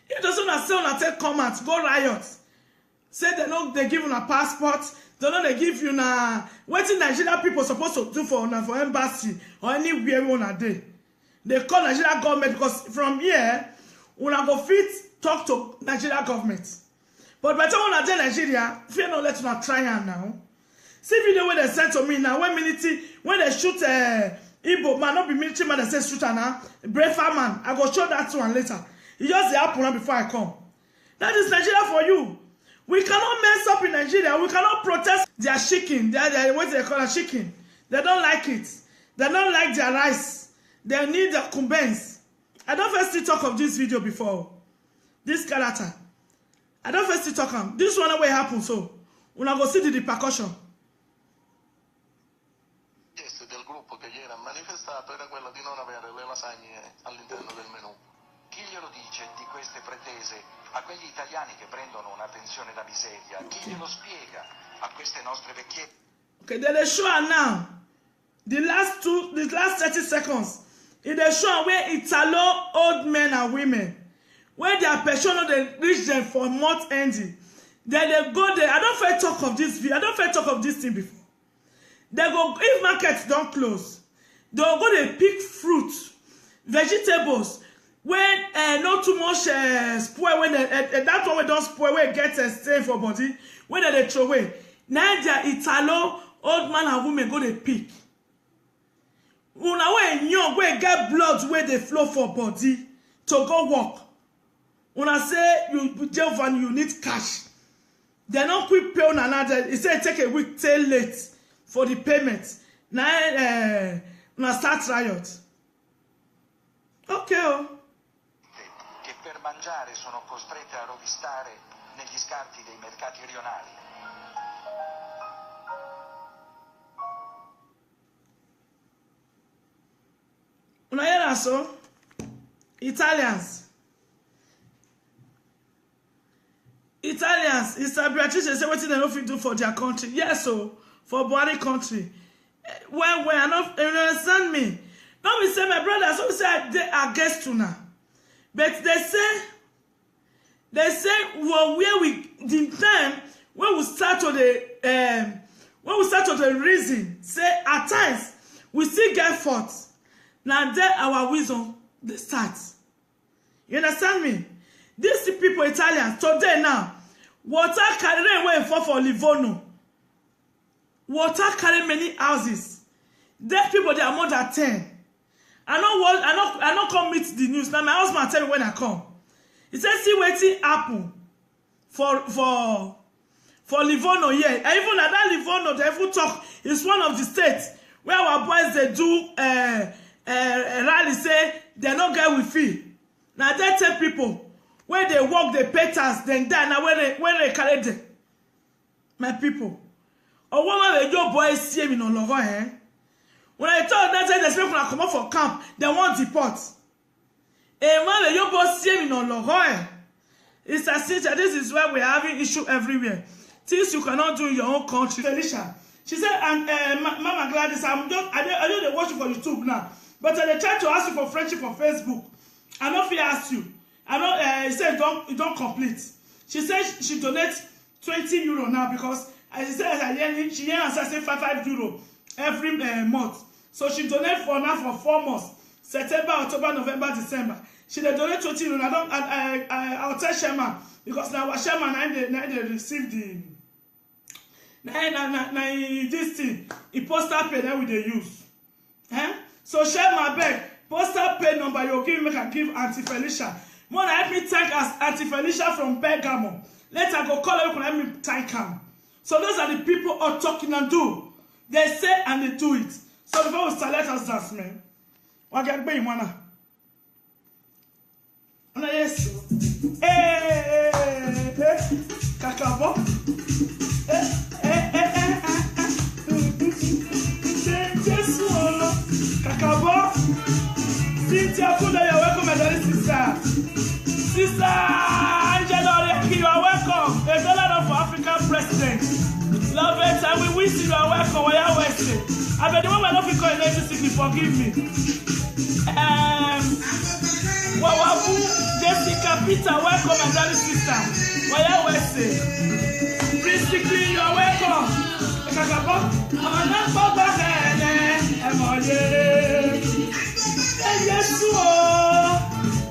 It doesn't say on take comment, go riot. Say they give you a passport, they give you na what in Nigeria people supposed to do for embassy or anywhere on a day. They call Nigeria government because from here, una go fit talk to Nigeria government. But by the time una dey Nigeria, fear no let una try am now. See video where they sent to me now, when they shoot Igbo man, not be military man, they say shoot now, brave man. I go show that one later. It just happen before I come. That is Nigeria for you. We cannot mess up in Nigeria. We cannot protest their chicken. What they call a chicken. They don't like it. They don't like their rice. They need the kumbens. I don't first talk of this video before. This character. I don't first talk of this one way happen so. When I go see the repercussion. Del gruppo che ieri ha manifestato era quella di non avere le lasagne all'interno del menù. Chi glielo dice di queste pretese a quegli italiani che prendono una pensione da miseria? Chi glielo spiega a queste nostre vecchiette? Okay, they show now. The last 30 seconds. It they show where Italo old men and women, where their pension they reach them for month ending. Then they go there. I don't feel talk of this video. I don't feel talk of this thing before. They go if markets don't close. They'll go they pick fruit, vegetables. When not too much spoil, when that one we don't spoil, when it gets a stain for body, when they throw away. Now their Italo old man and women go they pick. Una when young we get blood where they flow for body to go work. Una say you Jehovah you need cash. They don't quick pay on another. It say take a week till late for the payment. Now una start riot. Okay. Oh. Che per mangiare sono costrette a rovistare negli scarti dei mercati rionali. Una hear so Italians, it's a Beatrice say wetin dem no fit do for their country. Yes, so for Buhari country. When I not you understand me. Don't be say my brother, so say they against una. But they say well, where we the time when we start to the reason, say at times we still get fault. Now there our wisdom they start. You understand me? These people Italians today now, water carry away for Livorno. Water carry many houses. Dead people they are more than 10. I not come meet the news. Now my husband tell me when I come. He said, see waiting happen for Livorno here. And even at that Livorno, they even talk. It's one of the states where our boys they do rally say they not get with fee. Now they tell people when they walk they pay tax then die. Now when they carry them, my people. Or one of your boys see me no longer eh. When I told that time there's people that come up for camp, they want deport. And when your boss see me no longer, it's a situation. This is why we're having issue everywhere. Things you cannot do in your own country. Felicia, she said, and Mama Gladys, I know they watch you for YouTube now, but they try to ask you for friendship on Facebook. I know if he asked you. I know he said you don't complete. She said she donates 20 euro now because she said she say 5 euro every month. So she donate for now for 4 months. September, October, November, December. She dey donate 20 euro. I'll tell Sherman because now our Sherman they receive the this thing. He postal pay that we they use. So Sherman beg postal pay number you give me can give Auntie Felicia. More help me thank as Auntie Felicia from Bergamo. Later go call her help me thank her. So those are the people all talking and do. They say and they do it. So before we start, let us dance, man. What get me, mana? Yes. Kakabo. Kakabo. Cynthia Fuda, you're welcome, my darling sister. Sister Angela, you are welcome. A dollar for African president. bet the one we're not call your name sickly, forgive me. Wawabu, Jessica, Peter, welcome, my darling sister. Waya Wese. Basically, you are welcome. Kakabo, I'm not for back. Yes,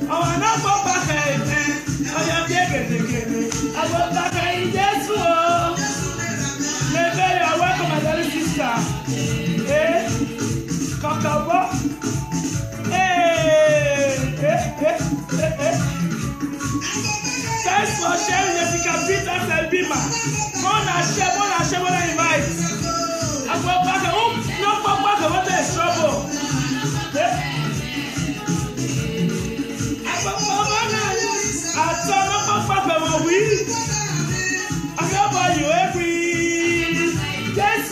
I'm not for back. I am getting. I will back. Yes, maybe you are welcome, my darling sister. Kakabo. Thanks for sharing Jessica Peter and Bima. Mona invite. I go back. Oh, no, back. What is trouble? I go back. I go buy you every. Yes,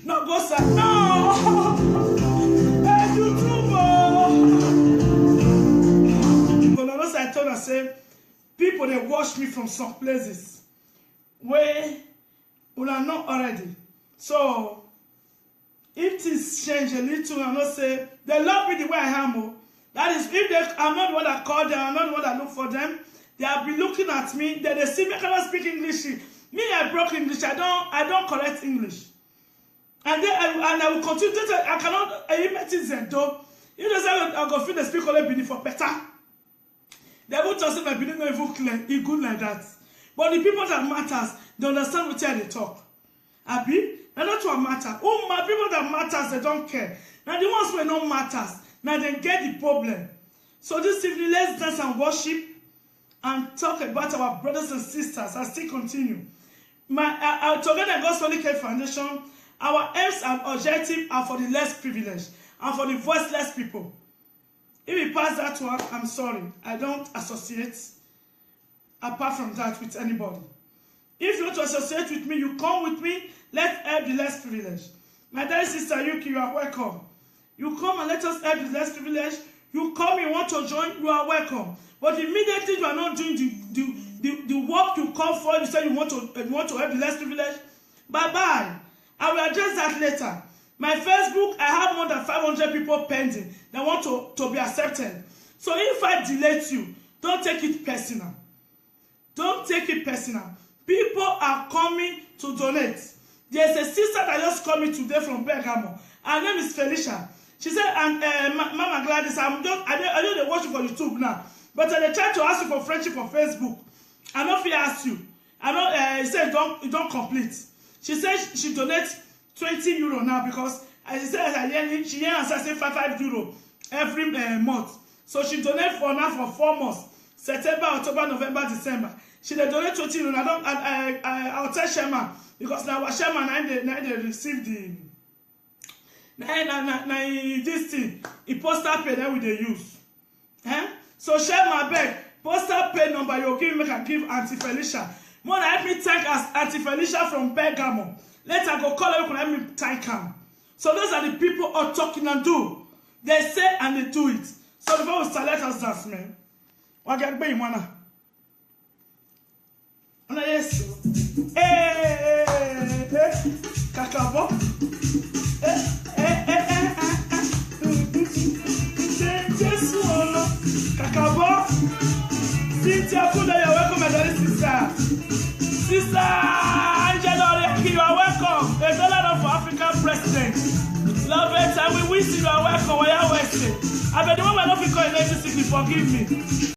no go sir, no. I told her, say, people they watch me from some places where we are not already. So if things change a little, I not say they love me the way I am. That is, if I'm not the one that call them, I'm not the one that look for them. They have been looking at me. They see me. I cannot speak English. Me, I broke English. I don't correct English. And then I will continue to say I cannot. I met it though. You know, I go feel the speak only Benin for better. They will just say my Benin not even clear. It's good like that. But the people that matters, they understand what they talk. Abi, now that's what matter. Oh, my people that matters, they don't care. Now the ones who don't matters, now they get the problem. So this evening, let's dance and worship and talk about our brothers and sisters. I still continue. Together Gospel Care Foundation, our aims and objectives are for the less privileged and for the voiceless people. If we pass that one, I'm sorry. I don't associate apart from that with anybody. If you want to associate with me, you come with me. Let's help the less privileged. My dear sister Yuki, you are welcome. You come and let us help the less privileged. You come, you want to join, you are welcome. But immediately you are not doing the work you come for, you say you want to help the less privileged. Bye-bye. I will address that later. My Facebook, I have more than 500 people pending that want to be accepted. So if I delay you, don't take it personal. Don't take it personal. People are coming to donate. There's a sister that just called me today from Bergamo. Her name is Felicia. She said, and Mama Gladys, I know they watch you for YouTube now. But they try to ask you for friendship on Facebook. I know if he asked you. I know he said you don't complete. She said she donates 20 euro now because she said she say 5 euro every month. So she donates for 4 months. September, October, November, December. She donate 20 euro. I'll tell Sherman because now what Sherman they receive the this thing. He postal pay that we they use. So share my bag. Postal pay number you give me can give Auntie Felicia. More help me thank us Auntie Felicia from Bergamo. Later go call her, let me thank her. So those are the people who are talking and do. They say and they do it. So before we start, let us dance, man. What get be mana? Yes. Kakabo. Kakabo. Cynthia Fuda, you're welcome, my dear sister. Sister Angela, you are welcome. A dollar of African president. Love it, and we wish you are welcome. I bet the one we're not calling 1960, forgive me.